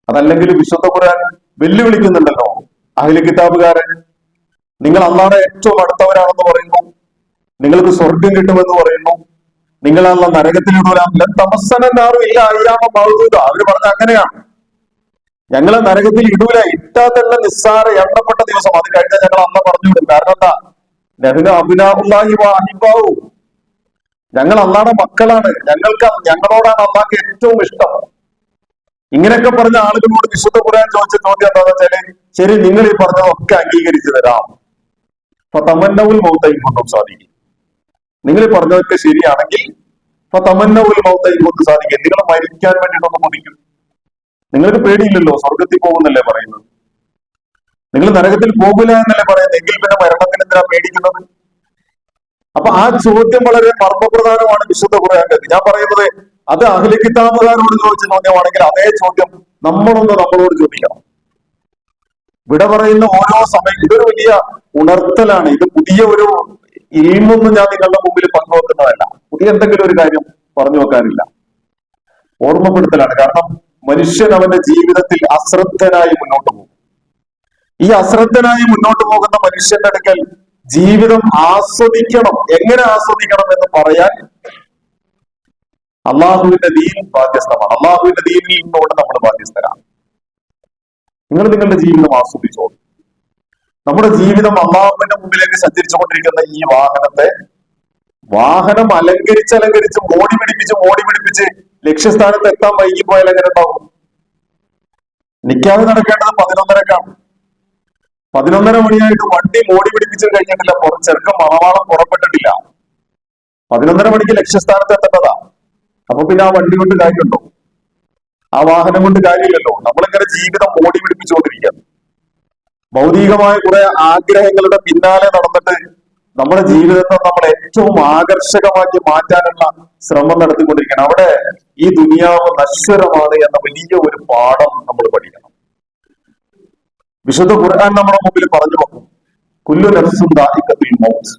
S1: അതല്ലെങ്കിൽ വിശുദ്ധ ഖുർആൻ വെല്ലുവിളിക്കുന്നുണ്ടല്ലോ, അഹ്ലു കിതാബുകാരൻ, നിങ്ങൾ അല്ലാഹുവിന്റെ ഏറ്റവും അടുത്തവരാണെന്ന് പറയുന്നു, നിങ്ങൾക്ക് സ്വർഗം കിട്ടുമെന്ന് പറയുന്നു, നിങ്ങളല്ല നരകത്തിൽ ഇടൂല തമസ്സനാറും ഇല്ല അയ്യാമ മൗദൂദ. അവര് പറഞ്ഞ അങ്ങനെയാണ്, ഞങ്ങളെ നരകത്തിൽ ഇടൂല, ഇട്ടാൽ തന്നെ നിസ്സാര എണ്ണപ്പെട്ട ദിവസം, അത് കഴിഞ്ഞാൽ ഞങ്ങൾ അല്ല പറഞ്ഞു വിടും. കാരണം എന്താ? നഹ്നു അബ്നാഉല്ലാഹി വ അഹിബ്ബാഉ, ഞങ്ങൾ അള്ളാഹുടെ മക്കളാണ്, ഞങ്ങളോടാണ് അള്ളാഹ്ക്ക് ഏറ്റവും ഇഷ്ടം. ഇങ്ങനെയൊക്കെ പറഞ്ഞ ആളുകളോട് വിശുദ്ധ ഖുർആൻ ചോദിച്ച ചോദ്യം എന്താണെന്ന് വെച്ചാല്, ശരി നിങ്ങൾ ഈ പറഞ്ഞതൊക്കെ അംഗീകരിച്ചു തരാം, അപ്പൊ തമന്നവുൽ മൗതൈൻ കൊണ്ടും സാധിക്കും. നിങ്ങൾ ഈ പറഞ്ഞതൊക്കെ ശരിയാണെങ്കിൽ അപ്പൊ തമന്നവുൽ മൗതൈൻ കൊണ്ട് സാധിക്കും, നിങ്ങൾ മരിക്കാൻ വേണ്ടിയിട്ടൊന്ന് കൊതിക്കും. നിങ്ങൾക്ക് പേടിയില്ലല്ലോ, സ്വർഗത്തിൽ പോകുന്നല്ലേ പറയുന്നത്, നിങ്ങൾ നരകത്തിൽ പോകില്ല എന്നല്ലേ പറയുന്നത്, എങ്കിൽ പിന്നെ മരണത്തിന് എന്തിനാ പേടിക്കുന്നത്? അപ്പൊ ആ ചോദ്യം വളരെ മർമ്മപ്രധാനമാണ് വിശുദ്ധ ഖുർആനിൽ. ഞാൻ പറയുന്നത് അത് അഹ്ലു കിതാബുകാരോട് ചോദിച്ച ചോദ്യമാണെങ്കിൽ അതേ ചോദ്യം നമ്മളോട് ചോദിക്കണം. ഇവിടെ പറയുന്ന ഓരോ സമയം ഇതൊരു വലിയ ഉണർത്തലാണ്. ഇത് പുതിയ ഒരു ഇൽമൊന്നും ഞാൻ നിങ്ങളുടെ മുമ്പിൽ പങ്കുവെക്കുന്നതല്ല, പുതിയ എന്തെങ്കിലും ഒരു കാര്യം പറഞ്ഞു വെക്കാനില്ല, ഓർമ്മപ്പെടുത്തലാണ്. കാരണം മനുഷ്യൻ അവന്റെ ജീവിതത്തിൽ അശ്രദ്ധനായി മുന്നോട്ട് പോകും. ഈ അശ്രദ്ധനായി മുന്നോട്ട് പോകുന്ന മനുഷ്യന്റെ അടുക്കൽ ജീവിതം ആസ്വദിക്കണം, എങ്ങനെ ആസ്വദിക്കണം എന്ന് പറയാൻ അള്ളാഹുവിന്റെ ദീൻ ബാധ്യസ്ഥമാണ്. അള്ളാഹുവിന്റെ ദീനിൽ നിന്നുകൊണ്ട് നമ്മൾ ബാധ്യസ്ഥരാണ്. നിങ്ങൾ നിങ്ങളുടെ ജീവിതം ആസ്വദിച്ചോ. നമ്മുടെ ജീവിതം അള്ളാഹുവിന്റെ മുമ്പിലേക്ക് സഞ്ചരിച്ചുകൊണ്ടിരിക്കുന്ന ഈ വാഹനം അലങ്കരിച്ച് മോടി പിടിപ്പിച്ച് ലക്ഷ്യസ്ഥാനത്ത് എത്താൻ വൈകിപ്പോയാൽ എങ്ങനെ ഉണ്ടാവും? നിക്കാഹ് നടക്കേണ്ടത് 11:30-ക്കാണ്. 11:30 മണിയായിട്ട് വണ്ടി മോടി പിടിപ്പിച്ചു കഴിഞ്ഞിട്ടില്ല, ചെറുക്കം മണവാളം പുറപ്പെട്ടിട്ടില്ല. 11:30 മണിക്ക് ലക്ഷ്യസ്ഥാനത്ത് എത്തേണ്ടതാ. അപ്പൊ പിന്നെ ആ വണ്ടി കൊണ്ട് കാര്യമുണ്ടോ? ആ വാഹനം കൊണ്ട് കാര്യമില്ലല്ലോ. നമ്മളിങ്ങനെ ജീവിതം മോടി പിടിപ്പിച്ചുകൊണ്ടിരിക്കുകയാണ്. ഭൗതികമായ കുറെ ആഗ്രഹങ്ങളുടെ പിന്നാലെ നടന്നിട്ട് നമ്മുടെ ജീവിതത്തെ നമ്മൾ ഏറ്റവും ആകർഷകമാക്കി മാറ്റാനുള്ള ശ്രമം നടത്തിക്കൊണ്ടിരിക്കണം. അവിടെ ഈ ദുനിയാവ് നശ്വരമാണ് എന്ന വലിയ ഒരു പാഠം നമ്മൾ പഠിക്കണം. വിശുദ്ധ ഖുർആൻ നമ്മുടെ മുമ്പിൽ പറഞ്ഞു വെക്കും, കുല്ലു നഫ്സുൻ ദാഇഖത്തുൽ മൗത്ത്,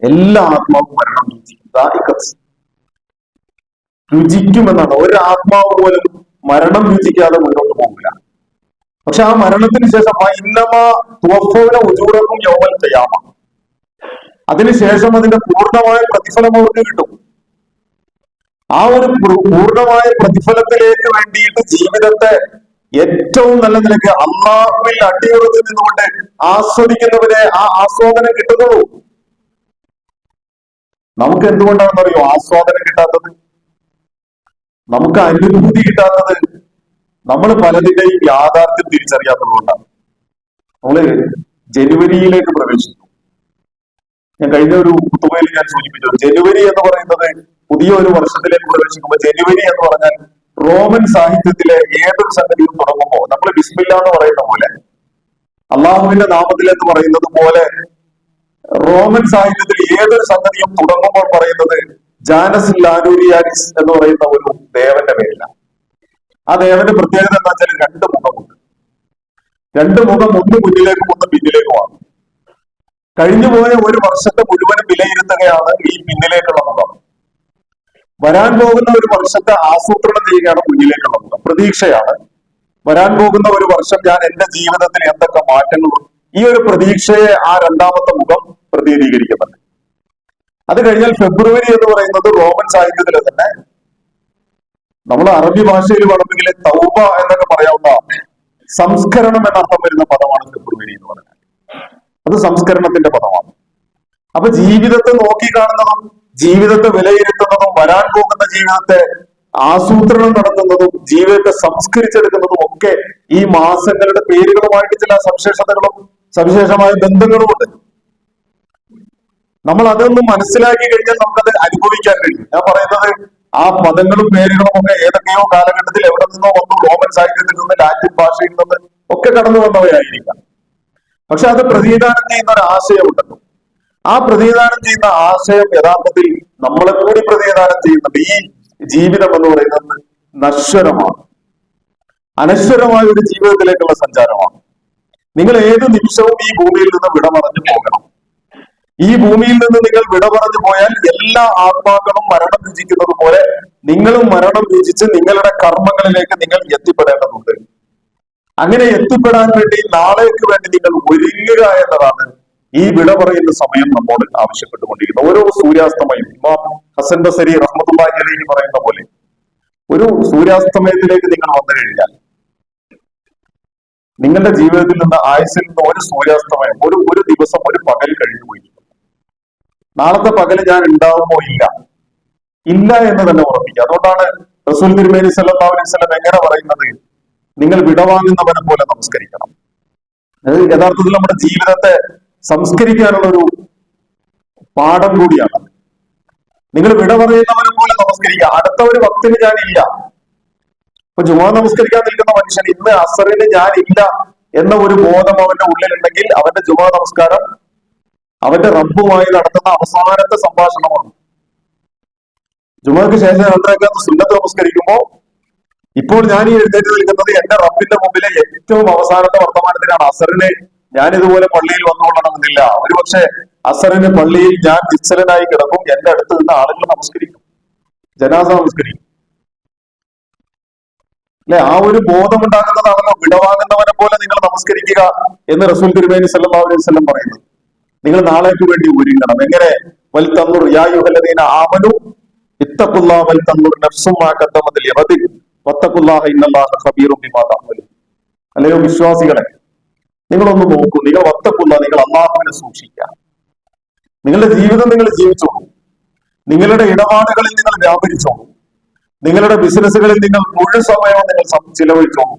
S1: എല്ലാ ആത്മാവും മരണം രുചിക്കുമെന്നാണ്. ഒരു ആത്മാവ് പോലും മരണം രുചിക്കാതെ മുന്നോട്ട് പോകില്ല. പക്ഷെ ആ മരണത്തിന് ശേഷം ഉജൂറക്കും യൗമൽ ഖിയാമ, അതിനുശേഷം അതിന്റെ പൂർണ്ണമായ പ്രതിഫലം അവർക്ക് കിട്ടും. ആ ഒരു പൂർണ്ണമായ പ്രതിഫലത്തിലേക്ക് വേണ്ടിയിട്ട് ജീവിതത്തെ ഏറ്റവും നല്ല നിലയ്ക്ക് അള്ളാഹുവിൽ അടിയുറച്ച് നിന്നുകൊണ്ട് ആസ്വദിക്കുന്നവരെ ആ ആസ്വാദനം കിട്ടുന്നുള്ളൂ. നമുക്ക് എന്തുകൊണ്ടാണെന്നറിയോ ആസ്വാദനം കിട്ടാത്തത്? നമുക്ക് അനുഭൂതി കിട്ടാത്തത് നമ്മൾ പലതിന്റെയും യാഥാർത്ഥ്യം തിരിച്ചറിയാത്തതുകൊണ്ടാണ്. നമ്മള് ജനുവരിയിലേക്ക് പ്രവേശിച്ചു. ഞാൻ കഴിഞ്ഞ ഒരു കുത്തുബയിൽ ഞാൻ സൂചിപ്പിച്ചു, ജനുവരി എന്ന് പറയുന്നത് പുതിയ ഒരു വർഷത്തിലേക്ക് പ്രവേശിക്കുമ്പോൾ ജനുവരി എന്ന് പറഞ്ഞാൽ റോമൻ സാഹിത്യത്തിലെ ഏതൊരു സംഗതിയും തുടങ്ങുമ്പോൾ നമ്മൾ ബിസ്മില്ല എന്ന് പറയുന്ന പോലെ, അള്ളാഹുവിന്റെ നാമത്തിൽ എന്ന് പറയുന്നത് പോലെ, റോമൻ സാഹിത്യത്തിൽ ഏതൊരു സംഗതിയും തുടങ്ങുമ്പോൾ പറയുന്നത് ജാനസ് ലാനൂരിയാനിസ് എന്ന് പറയുന്ന ഒരു ദേവന്റെ പേരിലാണ്. ആ ദേവന്റെ പ്രത്യേകത എന്താ വെച്ചാൽ 2 മുഖമുണ്ട്. 2 മുഖം, ഒന്ന് മുന്നിലേക്കും ഒന്ന് പിന്നിലേക്കുമാണ്. കഴിഞ്ഞുപോയ ഒരു വർഷത്തെ മുഴുവനും വിലയിരുത്തുകയാണ് ഈ പിന്നിലേക്കുള്ള മുഖം. വരാൻ പോകുന്ന ഒരു വർഷത്തെ ആസൂത്രണം ചെയ്യുകയാണ് മുന്നിലേക്കുള്ള മുഖം. പ്രതീക്ഷയാണ്. വരാൻ പോകുന്ന ഒരു വർഷം ഞാൻ എന്റെ ജീവിതത്തിൽ എന്തൊക്കെ മാറ്റങ്ങളും, ഈ ഒരു പ്രതീക്ഷയെ ആ 2ാമത്തെ മുഖം പ്രതിനിധീകരിക്കുന്നുണ്ട്. അത് കഴിഞ്ഞാൽ ഫെബ്രുവരി എന്ന് പറയുന്നത് റോമൻ സാഹിത്യത്തിലെ തന്നെ, നമ്മൾ അറബി ഭാഷയിൽ വേണമെങ്കിൽ തൗബ എന്നൊക്കെ പറയാവുന്ന സംസ്കരണം എന്നർത്ഥം വരുന്ന പദമാണ് ഫെബ്രുവരി എന്ന് പറഞ്ഞാൽ. അത് സംസ്കരണത്തിന്റെ പദമാണ്. അപ്പൊ ജീവിതത്തെ നോക്കിക്കാണുന്നതും ജീവിതത്തെ വിലയിരുത്തുന്നതും വരാൻ പോകുന്ന ജീവിതത്തെ ആസൂത്രണം നടത്തുന്നതും ജീവിതത്തെ സംസ്കരിച്ചെടുക്കുന്നതും ഒക്കെ ഈ മാസങ്ങളുടെ പേരുകളുമായിട്ട് ചില സവിശേഷതകളും സവിശേഷമായ ബന്ധങ്ങളും ഉണ്ട്. നമ്മൾ അതൊന്നും മനസ്സിലാക്കി കഴിഞ്ഞാൽ നമുക്കത് അനുഭവിക്കാൻ കഴിയും. ഞാൻ പറയുന്നത് ആ പദങ്ങളും പേരുകളും ഒക്കെ ഏതൊക്കെയോ കാലഘട്ടത്തിൽ എവിടെ നിന്നോ വന്നു, റോമൻ സാഹിത്യത്തിൽ നിന്ന്, ലാറ്റിൻ ഭാഷയിൽ നിന്ന് ഒക്കെ കടന്നു വന്നവയായിരിക്കാം. പക്ഷെ അത് പ്രതിനിധാനം ചെയ്യുന്ന ഒരു ആശയമുണ്ടല്ലോ. ആ പ്രതിനിധാനം ചെയ്യുന്ന ആശയം യഥാർത്ഥത്തിൽ നമ്മളെ കൂടി പ്രതിനിധാനം ചെയ്യുന്നുണ്ട്. ഈ ജീവിതം എന്ന് പറയുന്നത് നശ്വരമാണ്, അനശ്വരമായ ഒരു ജീവിതത്തിലേക്കുള്ള സഞ്ചാരമാണ്. നിങ്ങൾ ഏത് നിമിഷവും ഈ ഭൂമിയിൽ നിന്ന് വിട പറഞ്ഞു പോകണം. ഈ ഭൂമിയിൽ നിന്ന് നിങ്ങൾ വിട പറഞ്ഞു പോയാൽ എല്ലാ ആത്മാക്കളും മരണം രുചിക്കുന്നത് പോലെ നിങ്ങളും മരണം രുചിച്ച് നിങ്ങളുടെ കർമ്മങ്ങളിലേക്ക് നിങ്ങൾ എത്തിപ്പെടേണ്ടതുണ്ട്. അങ്ങനെ എത്തിപ്പെടാൻ വേണ്ടി നാളേക്ക് വേണ്ടി നിങ്ങൾ ഒരുങ്ങുക എന്നതാണ് ഈ വിട പറയുന്ന സമയം നമ്മോട് ആവശ്യപ്പെട്ടുകൊണ്ടിരിക്കുന്നു. ഓരോ സൂര്യാസ്തമയം ഇമാം ഹസൻ ബസരി റഹ്മത്തുള്ളാഹി അലൈഹി പറയുന്ന പോലെ ഒരു സൂര്യാസ്തമയത്തിലേക്ക് നിങ്ങൾ വന്നു കഴിഞ്ഞാൽ നിങ്ങളുടെ ജീവിതത്തിൽ നിന്ന് ആയുസ്സിൽ നിന്ന് ഒരു സൂര്യാസ്തമയം ഒരു ദിവസം ഒരു പകൽ കഴിഞ്ഞു പോയിരിക്കുന്നു. നാളത്തെ പകല് ഞാൻ ഉണ്ടാവുമോ? ഇല്ല എന്ന് തന്നെ ഉറപ്പിക്കുക. അതുകൊണ്ടാണ് റസൂൽ തിരുമേനി സല്ലല്ലാഹു അലൈഹി വസല്ലം എങ്ങനെ പറയുന്നത്, നിങ്ങൾ വിടവാങ്ങുന്നവനെ പോലെ നമസ്കരിക്കണം. അത് യഥാർത്ഥത്തിൽ നമ്മുടെ ജീവിതത്തെ സംസ്കരിക്കാനുള്ള ഒരു പാഠം കൂടിയാണ്. നിങ്ങൾ വിട പറയുന്നവനെ പോലെ നമസ്കരിക്കുക. അടുത്ത ഒരു വക്തിന് ഞാനില്ല. ഇപ്പൊ ജുമാ നമസ്കരിക്കാൻ നിൽക്കുന്ന മനുഷ്യൻ ഇന്ന് അസറിന് ഞാനില്ല എന്ന ഒരു ബോധം അവന്റെ ഉള്ളിലുണ്ടെങ്കിൽ അവന്റെ ജുമാ നമസ്കാരം അവന്റെ റബ്ബുമായി നടത്തുന്ന അവസാനത്തെ സംഭാഷണമാണ്. ജുമാക്ക് ശേഷം രണ്ടരക്കാത്ത സുന്നത്ത് നമസ്കരിക്കുമ്പോൾ ഇപ്പോൾ ഞാൻ ഈ എഴുന്നേറ്റ് നിൽക്കുന്നത് എന്റെ റബ്ബിന്റെ മുമ്പിലെ ഏറ്റവും അവസാനത്തെ വർത്തമാനത്തിനാണ്. അസറിന് ഞാൻ ഇതുപോലെ പള്ളിയിൽ വന്നുകൊള്ളണമെന്നില്ല. ഒരുപക്ഷെ അസറിന് പള്ളിയിൽ ഞാൻ നിശ്ചലനായി കിടക്കും, എന്റെ അടുത്ത് നിന്ന് ആളുകൾ നമസ്കരിക്കും, ജനാസ നമസ്കരിക്കും. അല്ലെ, ആ ഒരു ബോധമുണ്ടാകുന്നതാണല്ലോ വിടവാങ്ങുന്നവനെ പോലെ നിങ്ങൾ നമസ്കരിക്കുക എന്ന് റസൂൽ തിരുമേനി സല്ലല്ലാഹു അലൈഹി വസല്ലം പറയുന്നത്. നിങ്ങൾ നാളേക്ക് വേണ്ടി ഒരുങ്ങണം. എങ്ങനെ? വൽ തൻദുർ യാ അയ്യുഹല്ലദീന ആമനൂ ഇത്തഖുല്ലാഹ വൽ തൻദുർ നഫ്സും മാ ഖദ്ദമത് ലിഗദിൻ വത്തഖുല്ലാഹ ഇന്നല്ലാഹ ഖബീറും ബിമാ തഅമലൂൻ. അല്ലയോ വിശ്വാസികളെ, നിങ്ങളൊന്ന് നോക്കൂ. നിങ്ങൾ വത്തഖുല്ലാഹ, നിങ്ങൾ അല്ലാഹുവിനെ സൂക്ഷിക്കുക. നിങ്ങളുടെ ജീവിതം നിങ്ങൾ ജീവിച്ചോളൂ. നിങ്ങളുടെ ഇടപാടുകളിൽ നിങ്ങൾ വ്യാപരിച്ചോളൂ. നിങ്ങളുടെ ബിസിനസ്സുകളിൽ നിങ്ങൾ മുഴുവൻ സമയവും നിങ്ങൾ ചിലവഴിച്ചോളൂ.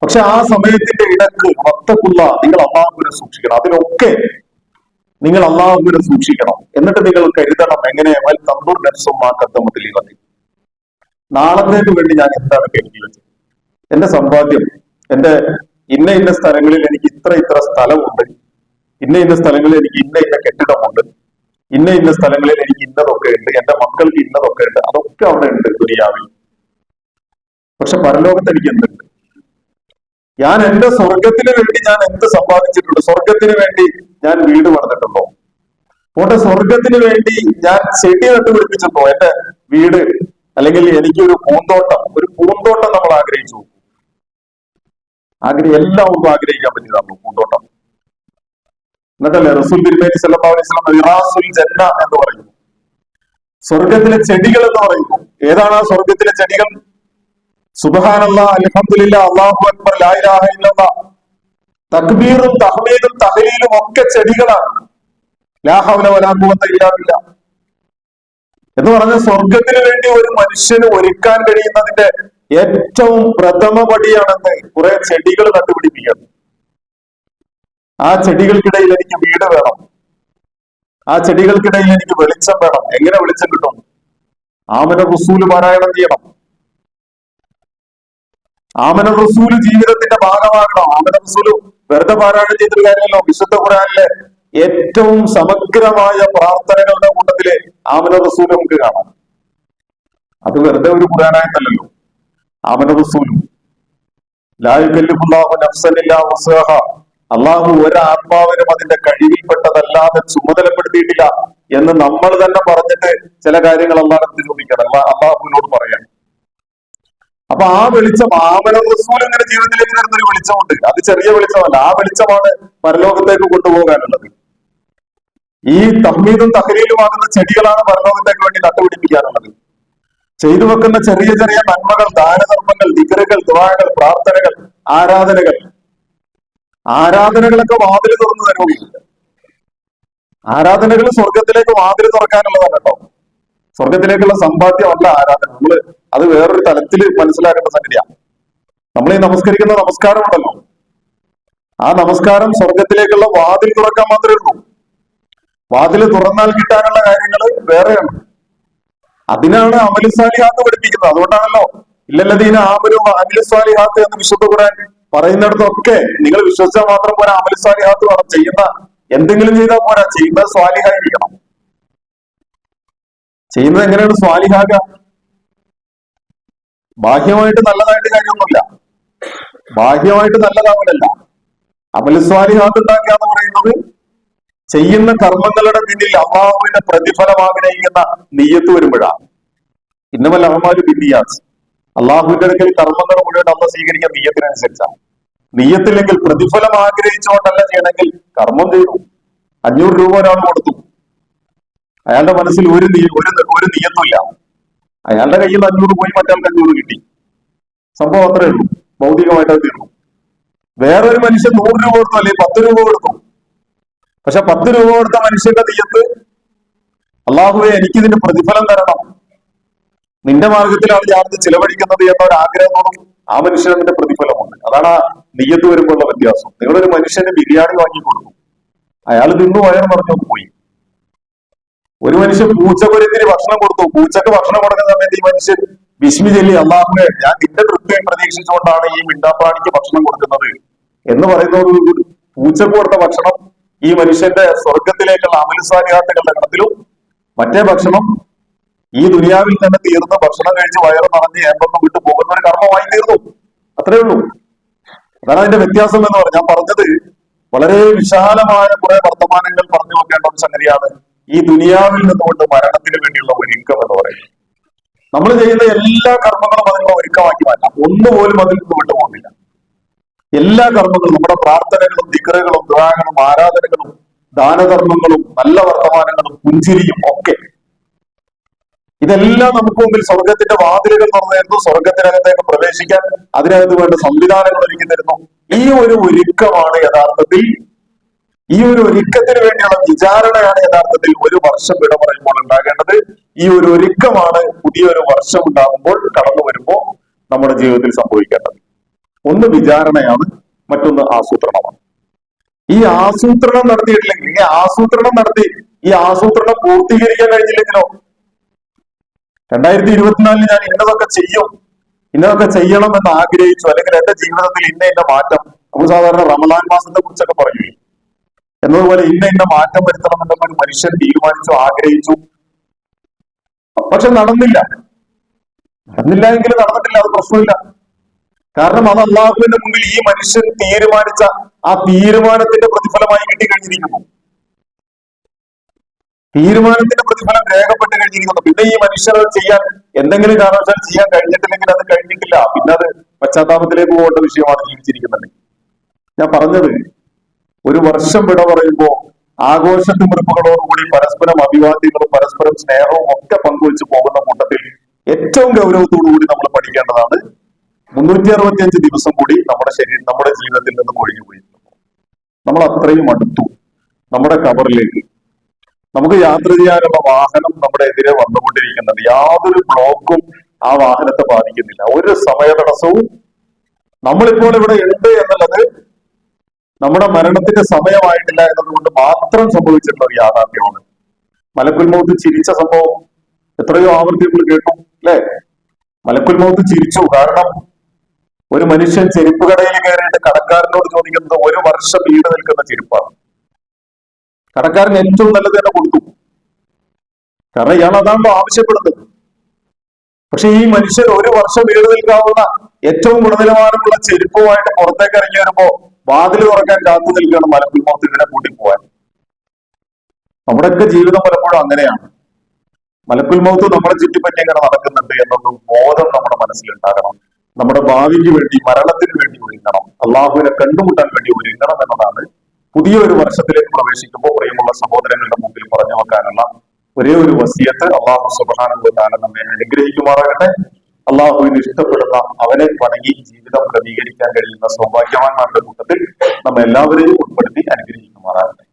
S1: പക്ഷെ ആ സമയത്തിന്റെ ഇടക്ക് വത്തഖുല്ലാഹ, നിങ്ങൾ അല്ലാഹുവിനെ സൂക്ഷിക്കണം. അതിലൊക്കെ നിങ്ങൾ അല്ലാഹുവിനെ സൂക്ഷിക്കണം. എന്നിട്ട് നിങ്ങൾ കരുതണം. എങ്ങനെ? വൽ തൻദുർ നഫ്സും മാ ഖദ്ദമത് ലിഗദിൻ. നാളത്തേക്ക് വേണ്ടി ഞാൻ എന്താണ് കരുതി വെച്ചത്? എന്റെ സമ്പാദ്യം, എന്റെ ഇന്ന സ്ഥലങ്ങളിൽ എനിക്ക് ഇത്ര സ്ഥലമുണ്ട്, ഇന്ന സ്ഥലങ്ങളിൽ എനിക്ക് ഇന്ന കെട്ടിടമുണ്ട്, ഇന്ന സ്ഥലങ്ങളിൽ എനിക്ക് ഇന്നതൊക്കെ ഉണ്ട്, എന്റെ മക്കൾക്ക് ഇന്നതൊക്കെ ഉണ്ട്. അതൊക്കെ അവിടെ ഉണ്ട് ദുനിയാവിൽ. പക്ഷെ പരലോകത്ത് എനിക്ക് എന്തുണ്ട്? ഞാൻ എന്റെ സ്വർഗത്തിന് വേണ്ടി ഞാൻ എന്ത് സമ്പാദിച്ചിട്ടുണ്ട്? സ്വർഗത്തിന് വേണ്ടി ഞാൻ വീട് പണിതിട്ടുണ്ടോ? പോട്ടെ, സ്വർഗത്തിന് വേണ്ടി ഞാൻ ചെടി നട്ടുപിടിപ്പിച്ചിട്ടുണ്ടോ? എന്റെ വീട് അല്ലെങ്കിൽ എനിക്കൊരു പൂന്തോട്ടം നമ്മൾ ആഗ്രഹിച്ചു. എല്ലാം ഒന്നും ആഗ്രഹിക്കാൻ പറ്റിയതാണല്ലോ പൂന്തോട്ടം. എന്നിട്ടല്ലേ റസൂൽ തിരുമേനി സല്ലല്ലാഹു അലൈഹി വസല്ലം റിറാസുൽ ജന്ന എന്ന് പറയുന്നു. സ്വർഗത്തിലെ ചെടികൾ എന്ന് പറയുന്നു. ഏതാണ് ആ സ്വർഗത്തിലെ ചെടികൾ? സുബ്ഹാനല്ലാഹ്, അൽഹംദുലില്ലാഹ്, അല്ലാഹു അക്ബർ, ലാ ഇലാഹ ഇല്ലല്ലാഹ്, തക്ബീറും തഹ്മീദും തഹ്ലീലും ഒക്കെ ചെടികളാണ്. ലാ ഹൗല വലാ ഖുവത ഇല്ലാ ബില്ലാഹ് എന്ന് പറഞ്ഞ സ്വർഗത്തിന് വേണ്ടി ഒരു മനുഷ്യന് ഒരുക്കാൻ കഴിയുന്നതിന്റെ ഏറ്റവും പ്രഥമ പടിയാണെന്ന് കുറെ ചെടികൾ നട്ടുപിടിപ്പിക്കുന്നത്. ആ ചെടികൾക്കിടയിൽ എനിക്ക് വീട് വേണം, ആ ചെടികൾക്കിടയിൽ എനിക്ക് വെളിച്ചം വേണം. എങ്ങനെ വെളിച്ചം കിട്ടും? ആമന റസൂല് പാരായണം ചെയ്യണം. ആമന റസൂല് ജീവിതത്തിന്റെ ഭാഗമാകണം. ആമന റസൂല് വെറുതെ പാരായണം ചെയ്തൊരു കാര്യമല്ലോ. വിശുദ്ധ ഖുർആനിലെ ഏറ്റവും സമഗ്രമായ പ്രാർത്ഥനകളുടെ കൂട്ടത്തില് ആമന റസൂല് നമുക്ക് കാണാം. അത് വെറുതെ ഒരു ഖുർആനായതല്ലല്ലോ. ആമന റസൂലും ലാ യുകല്ലിഫുല്ലാഹു നഫ്സൻ ഇല്ലാ വസ്അഹ, അള്ളാഹു ഒരാത്മാവിനും അതിന്റെ കഴിവിൽപ്പെട്ടതല്ലാതെ ചുമതലപ്പെടുത്തിയിട്ടില്ല എന്ന് നമ്മൾ തന്നെ പറഞ്ഞിട്ട് ചില കാര്യങ്ങൾ അള്ളാഹുവിനോട് ചോദിക്കണം, അള്ളാഹുവിനോട് പറയാൻ. അപ്പൊ ആ വെളിച്ചം ആമന റസൂൽ ഇങ്ങനെ ജീവിതത്തിലേക്ക് വരുന്നൊരു വെളിച്ചമുണ്ട്. അത് ചെറിയ വെളിച്ചമല്ല. ആ വെളിച്ചമാണ് പരലോകത്തേക്ക് കൊണ്ടുപോകാനുള്ളത്. ഈ തഹ്മീദും തഹ്ലീലും ആകുന്ന ചെടികളാണ് പരലോകത്തേക്ക് വേണ്ടി നട്ടുപിടിപ്പിക്കാനുള്ളത്. ചെയ്തു വെക്കുന്ന ചെറിയ ചെറിയ നന്മകൾ, ദാനധർമ്മങ്ങൾ, ദിക്റുകൾ, ദുആകൾ, പ്രാർത്ഥനകൾ, ആരാധനകളൊക്കെ വാതിൽ തുറന്നു തരുകയില്ല. ആരാധനകൾ സ്വർഗത്തിലേക്ക് വാതിൽ തുറക്കാനുള്ളതാണ് കേട്ടോ. സ്വർഗത്തിലേക്കുള്ള സമ്പാദ്യമല്ല ആരാധന. അത് വേറൊരു തലത്തിൽ മനസ്സിലാക്കേണ്ട സംഗതിയാണ്. നമ്മൾ ഈ നമസ്കരിക്കുന്ന നമസ്കാരം ഉണ്ടല്ലോ, ആ നമസ്കാരം സ്വർഗത്തിലേക്കുള്ള വാതിൽ തുറക്കാൻ മാത്രമേ ഉള്ളൂ. വാതിൽ തുറന്നാൽ കിട്ടാനുള്ള കാര്യങ്ങൾ വേറെയാണ്. അതിനാണ് അമലുസ്വാലിഹാത്ത് പഠിപ്പിക്കുന്നത്. അതുകൊണ്ടാണല്ലോ ഇല്ലല്ലദീന ആമനു അമലുസ്വാലിഹാത്ത് എന്ന് വിശുദ്ധ ഖുർആൻ പറയുന്നിടത്തൊക്കെ നിങ്ങൾ വിശ്വസിച്ചാൽ മാത്രം പോരാ, അമലുസ്വാലിഹാത്ത് വേണം. ചെയ്യുന്ന എന്തെങ്കിലും ചെയ്താൽ പോരാ, ചെയ്യുന്നത് സ്വാലിഹായിരിക്കണം. ചെയ്യുന്നത് എങ്ങനെയാണ് സ്വാലിഹാക? ബാഹ്യമായിട്ട് നല്ലതായിട്ട് കാര്യമൊന്നുമില്ല, ബാഹ്യമായിട്ട് നല്ലതാവലല്ല. അമലുസ്വാലിഹാത്ത് ഉണ്ടാക്കുക എന്ന് പറയുന്നത് ചെയ്യുന്ന കർമ്മങ്ങളുടെ പിന്നിൽ അല്ലാഹുവിന്റെ പ്രതിഫലം ആഗ്രഹിക്കുന്ന നിയ്യത്ത് വരുമ്പോഴാണ്. ഇന്നമൽ അഅ്മാലു ബിന്നിയാത്ത്. അള്ളാഹുവിന്റെ അടുക്കൽ കർമ്മങ്ങൾ മുഴുവൻ അള്ളാഹ് സ്വീകരിക്കാൻ നിയ്യത്തിനനുസരിച്ചാണ്. നിയ്യത്തില്ലെങ്കിൽ പ്രതിഫലം ആഗ്രഹിച്ചുകൊണ്ടല്ല ചെയ്യണമെങ്കിൽ കർമ്മം ചെയ്തു. 500 രൂപ ഒരാൾ കൊടുത്തു. അയാളുടെ മനസ്സിൽ ഒരു നിയത്തുമില്ല. അയാളുടെ കയ്യിൽ നിന്ന് 500 പോയി, മറ്റാൾക്ക് 500 കിട്ടി. സംഭവം അത്രേ ഉള്ളൂ. ഭൗതികമായിട്ട് അത് തീർന്നു. വേറൊരു മനുഷ്യൻ 100 രൂപ കൊടുത്തു, അല്ലെങ്കിൽ 10 രൂപ കൊടുത്തു. പക്ഷെ 10 രൂപ കൊടുത്ത മനുഷ്യന്റെ നിയത്ത്, അള്ളാഹുവെ എനിക്കിതിന്റെ പ്രതിഫലം തരണം, നിന്റെ മാർഗത്തിലാണ് ഞാനിത് ചിലവഴിക്കുന്നത് എന്ന ഒരു ആഗ്രഹത്തോടും ആ മനുഷ്യന് അതിന്റെ പ്രതിഫലമുണ്ട്. അതാണ് ആ നിയ്യത്ത് വരുമ്പോഴുള്ള വ്യത്യാസം. നിങ്ങളൊരു മനുഷ്യന് ബിരിയാണി വാങ്ങി കൊടുക്കും, അയാൾ തിന്നു വയറ് നിറഞ്ഞു പോയി. ഒരു മനുഷ്യൻ പൂച്ചക്കൊരത്തിന് ഭക്ഷണം കൊടുത്തു, പൂച്ചക്ക് ഭക്ഷണം കൊടുക്കുന്ന സമയത്ത് ഈ മനുഷ്യൻ ബിസ്മി ചൊല്ലി അള്ളാഹുവേ ഞാൻ നിന്റെ തൃപ്തിയെ പ്രതീക്ഷിച്ചുകൊണ്ടാണ് ഈ മിണ്ടാപ്രാണിക്ക് ഭക്ഷണം കൊടുക്കുന്നത് എന്ന് പറയുന്നതോടുകൂടി പൂച്ചക്ക് കൊടുത്ത ഭക്ഷണം ഈ മനുഷ്യന്റെ സ്വർഗത്തിലേക്കുള്ള അമൽസാലിഹാത്തുകളുടെ ഗണത്തിലും, മറ്റേ ഭക്ഷണം ഈ ദുനിയാവിൽ തന്നെ തീർന്ന് ഭക്ഷണം കഴിച്ച് വയറ് നിറഞ്ഞ് ഏമ്പൊക്കെ വിട്ടു പോകുന്ന ഒരു കർമ്മമായി തീർന്നു. അത്രേ ഉള്ളൂ. അതാണ് അതിന്റെ വ്യത്യാസം എന്ന് പറഞ്ഞാൽ, ഞാൻ പറഞ്ഞത് വളരെ വിശാലമായ കുറെ വർത്തമാനങ്ങൾ പറഞ്ഞു വെക്കേണ്ട ഒരു സംഗതിയാണ് ഈ ദുനിയാവിൽ നിന്നുകൊണ്ട് മരണത്തിന് വേണ്ടിയുള്ള ഒരുക്കം എന്ന് പറയുന്നത്. നമ്മൾ ചെയ്യുന്ന എല്ലാ കർമ്മങ്ങളും അതിനുള്ള ഒരുക്കമാക്കി മാറ്റാം. ഒന്നുപോലും അതിൽ നിന്ന് വിട്ടുപോകുന്നില്ല. എല്ലാ കർമ്മങ്ങളും, നമ്മുടെ പ്രാർത്ഥനകളും ദിക്റുകളും ദുആകളും ആരാധനകളും ദാനധർമ്മങ്ങളും നല്ല വർത്തമാനങ്ങളും പുഞ്ചിരിയും ഒക്കെ, ഇതെല്ലാം നമുക്ക് മുമ്പിൽ സ്വർഗത്തിന്റെ വാതിലുകൾ തുറന്നു തരുന്നു. സ്വർഗത്തിനകത്തേക്ക് പ്രവേശിക്കാൻ അതിനകത്ത് വേണ്ട സംവിധാനങ്ങൾ ഒരുക്കി തരുന്നു. ഈ ഒരു ഒരുക്കമാണ് യഥാർത്ഥത്തിൽ, ഈ ഒരു ഒരുക്കത്തിന് വേണ്ടിയുള്ള വിചാരണയാണ് യഥാർത്ഥത്തിൽ ഒരു വർഷം വിട പറയുമ്പോൾ ഉണ്ടാകേണ്ടത്. ഈ ഒരു ഒരുക്കമാണ് പുതിയൊരു വർഷം ഉണ്ടാകുമ്പോൾ, കടന്നു വരുമ്പോൾ നമ്മുടെ ജീവിതത്തിൽ സംഭവിക്കേണ്ടത്. ഒന്ന് വിചാരണയാണ്, മറ്റൊന്ന് ആസൂത്രണമാണ്. ഈ ആസൂത്രണം നടത്തിയിട്ടില്ലെങ്കിൽ, ഈ ആസൂത്രണം നടത്തി ഈ ആസൂത്രണം പൂർത്തീകരിക്കാൻ കഴിഞ്ഞില്ലെങ്കിലോ, 2024 ഞാൻ ഇന്നതൊക്കെ ചെയ്യും, ഇന്നതൊക്കെ ചെയ്യണം എന്ന് ആഗ്രഹിച്ചു, അല്ലെങ്കിൽ എന്റെ ജീവിതത്തിൽ ഇന്ന മാറ്റം, നമുക്ക് സാധാരണ റമദാൻ മാസത്തെ കുറിച്ചൊക്കെ പറയൂ, എന്നതുപോലെ ഇന്ന മാറ്റം വരുത്തണം എന്നൊക്കെ ഒരു മനുഷ്യൻ തീരുമാനിച്ചു, ആഗ്രഹിച്ചു, പക്ഷെ നടന്നില്ല എങ്കിൽ നടന്നിട്ടില്ല, അത് പ്രശ്നമില്ല. കാരണം അത് അള്ളാഹുവിന്റെ മുമ്പിൽ ഈ മനുഷ്യൻ തീരുമാനിച്ച ആ തീരുമാനത്തിന്റെ പ്രതിഫലമായി കിട്ടിക്കഴിഞ്ഞിരിക്കുന്നു. തീരുമാനത്തിന്റെ പ്രതിഫലം രേഖപ്പെട്ട് കഴിഞ്ഞിരിക്കുന്നു. പിന്നെ ഈ മനുഷ്യർ ചെയ്യാൻ എന്തെങ്കിലും കാരണവശാൽ ചെയ്യാൻ കഴിഞ്ഞിട്ടില്ലെങ്കിൽ അത് കഴിഞ്ഞിട്ടില്ല, പിന്നെ അത് പശ്ചാത്താപത്തിലേക്ക് പോകേണ്ട വിഷയമാണ് ജീവിച്ചിരിക്കുന്നത്. ഞാൻ പറഞ്ഞത്, ഒരു വർഷം വിട പറയുമ്പോൾ ആഘോഷത്തിമിർപ്പുകളോടുകൂടി പരസ്പരം അഭിവാദ്യങ്ങളും പരസ്പരം സ്നേഹവും ഒക്കെ പങ്കുവെച്ച് പോകുന്ന കൂട്ടത്തിൽ ഏറ്റവും ഗൗരവത്തോടുകൂടി നമ്മൾ പഠിക്കേണ്ടതാണ് 365 ദിവസം കൂടി നമ്മുടെ ജീവിതത്തിൽ നിന്ന് ഒഴിഞ്ഞു പോയിരുന്നു. നമ്മൾ അത്രയും അടുത്തു നമ്മുടെ ഖബറിലേക്ക്. നമുക്ക് യാത്ര ചെയ്യാനുള്ള വാഹനം നമ്മുടെ എതിരെ വന്നുകൊണ്ടിരിക്കുന്നത്, യാതൊരു ബ്ലോക്കും ആ വാഹനത്തെ ബാധിക്കുന്നില്ല, ഒരു സമയ തടസ്സവും. നമ്മളിപ്പോൾ ഇവിടെ ഉണ്ട് എന്നുള്ളത് നമ്മുടെ മരണത്തിന്റെ സമയമായിട്ടില്ല എന്നതുകൊണ്ട് മാത്രം സംഭവിച്ചിട്ടുള്ള ഒരു യാഥാർത്ഥ്യമാണ്. മലക്കുൽ മൗത്ത് ചിരിച്ച സംഭവം എത്രയോ ആവർത്തി നമ്മൾ കേട്ടു, അല്ലെ? മലക്കുൽ മൗത്ത് ചിരിച്ചു. കാരണം ഒരു മനുഷ്യൻ ചെരുപ്പ് കടയിൽ കയറിയിട്ട് കടക്കാരനോട് ചോദിക്കുന്നത് 1 വർഷം ഈട് നിൽക്കുന്ന ചെരുപ്പാണ്. കടക്കാരൻ ഏറ്റവും നല്ലത് തന്നെ കൊടുത്തു, കാരണം ഇയാൾ അതാണല്ലോ ആവശ്യപ്പെടുന്നത്. പക്ഷെ ഈ മനുഷ്യൻ 1 വർഷം ഈട് നിൽക്കാവുന്ന ഏറ്റവും ഗുണനിലവാരമുള്ള ചെരുപ്പുമായിട്ട് പുറത്തേക്ക് ഇറങ്ങി വരുമ്പോ വാതിൽ തുറക്കാൻ കാത്തു നിൽക്കുകയാണ് മലക്കുൽ മൗത്ത് ഇതിനെ കൂട്ടിപ്പോവാൻ. നമ്മുടെയൊക്കെ ജീവിതം പലപ്പോഴും അങ്ങനെയാണ്. മലക്കുൽ മൗത്ത് നമ്മളെ ചുറ്റിപ്പറ്റി എങ്ങനെ നടക്കുന്നുണ്ട് എന്നൊരു ബോധം നമ്മുടെ മനസ്സിലുണ്ടാകണം. നമ്മുടെ ഭാവിക്ക് വേണ്ടി, മരണത്തിന് വേണ്ടി ഒരുങ്ങണം, അള്ളാഹുവിനെ കണ്ടുമുട്ടാൻ വേണ്ടി ഒരുങ്ങണം എന്നതാണ് പുതിയൊരു വർഷത്തിലേക്ക് പ്രവേശിക്കുമ്പോൾ പ്രിയമുള്ള സഹോദരങ്ങളുടെ മുമ്പിൽ പറഞ്ഞു വെക്കാനുള്ള ഒരേ ഒരു വസിയത്ത്. അള്ളാഹു സുബ്ഹാനഹു വ തആല നമ്മെ അനുഗ്രഹിക്കുമാറാകട്ടെ. അള്ളാഹുവിന് ഇഷ്ടപ്പെടുന്ന, അവനെ വണങ്ങി ജീവിതം ക്രമീകരിക്കാൻ കഴിയുന്ന സൗഭാഗ്യവാന്മാരുടെ കൂട്ടത്തിൽ നമ്മെ എല്ലാവരെയും ഉൾപ്പെടുത്തി അനുഗ്രഹിക്കുമാറാകട്ടെ.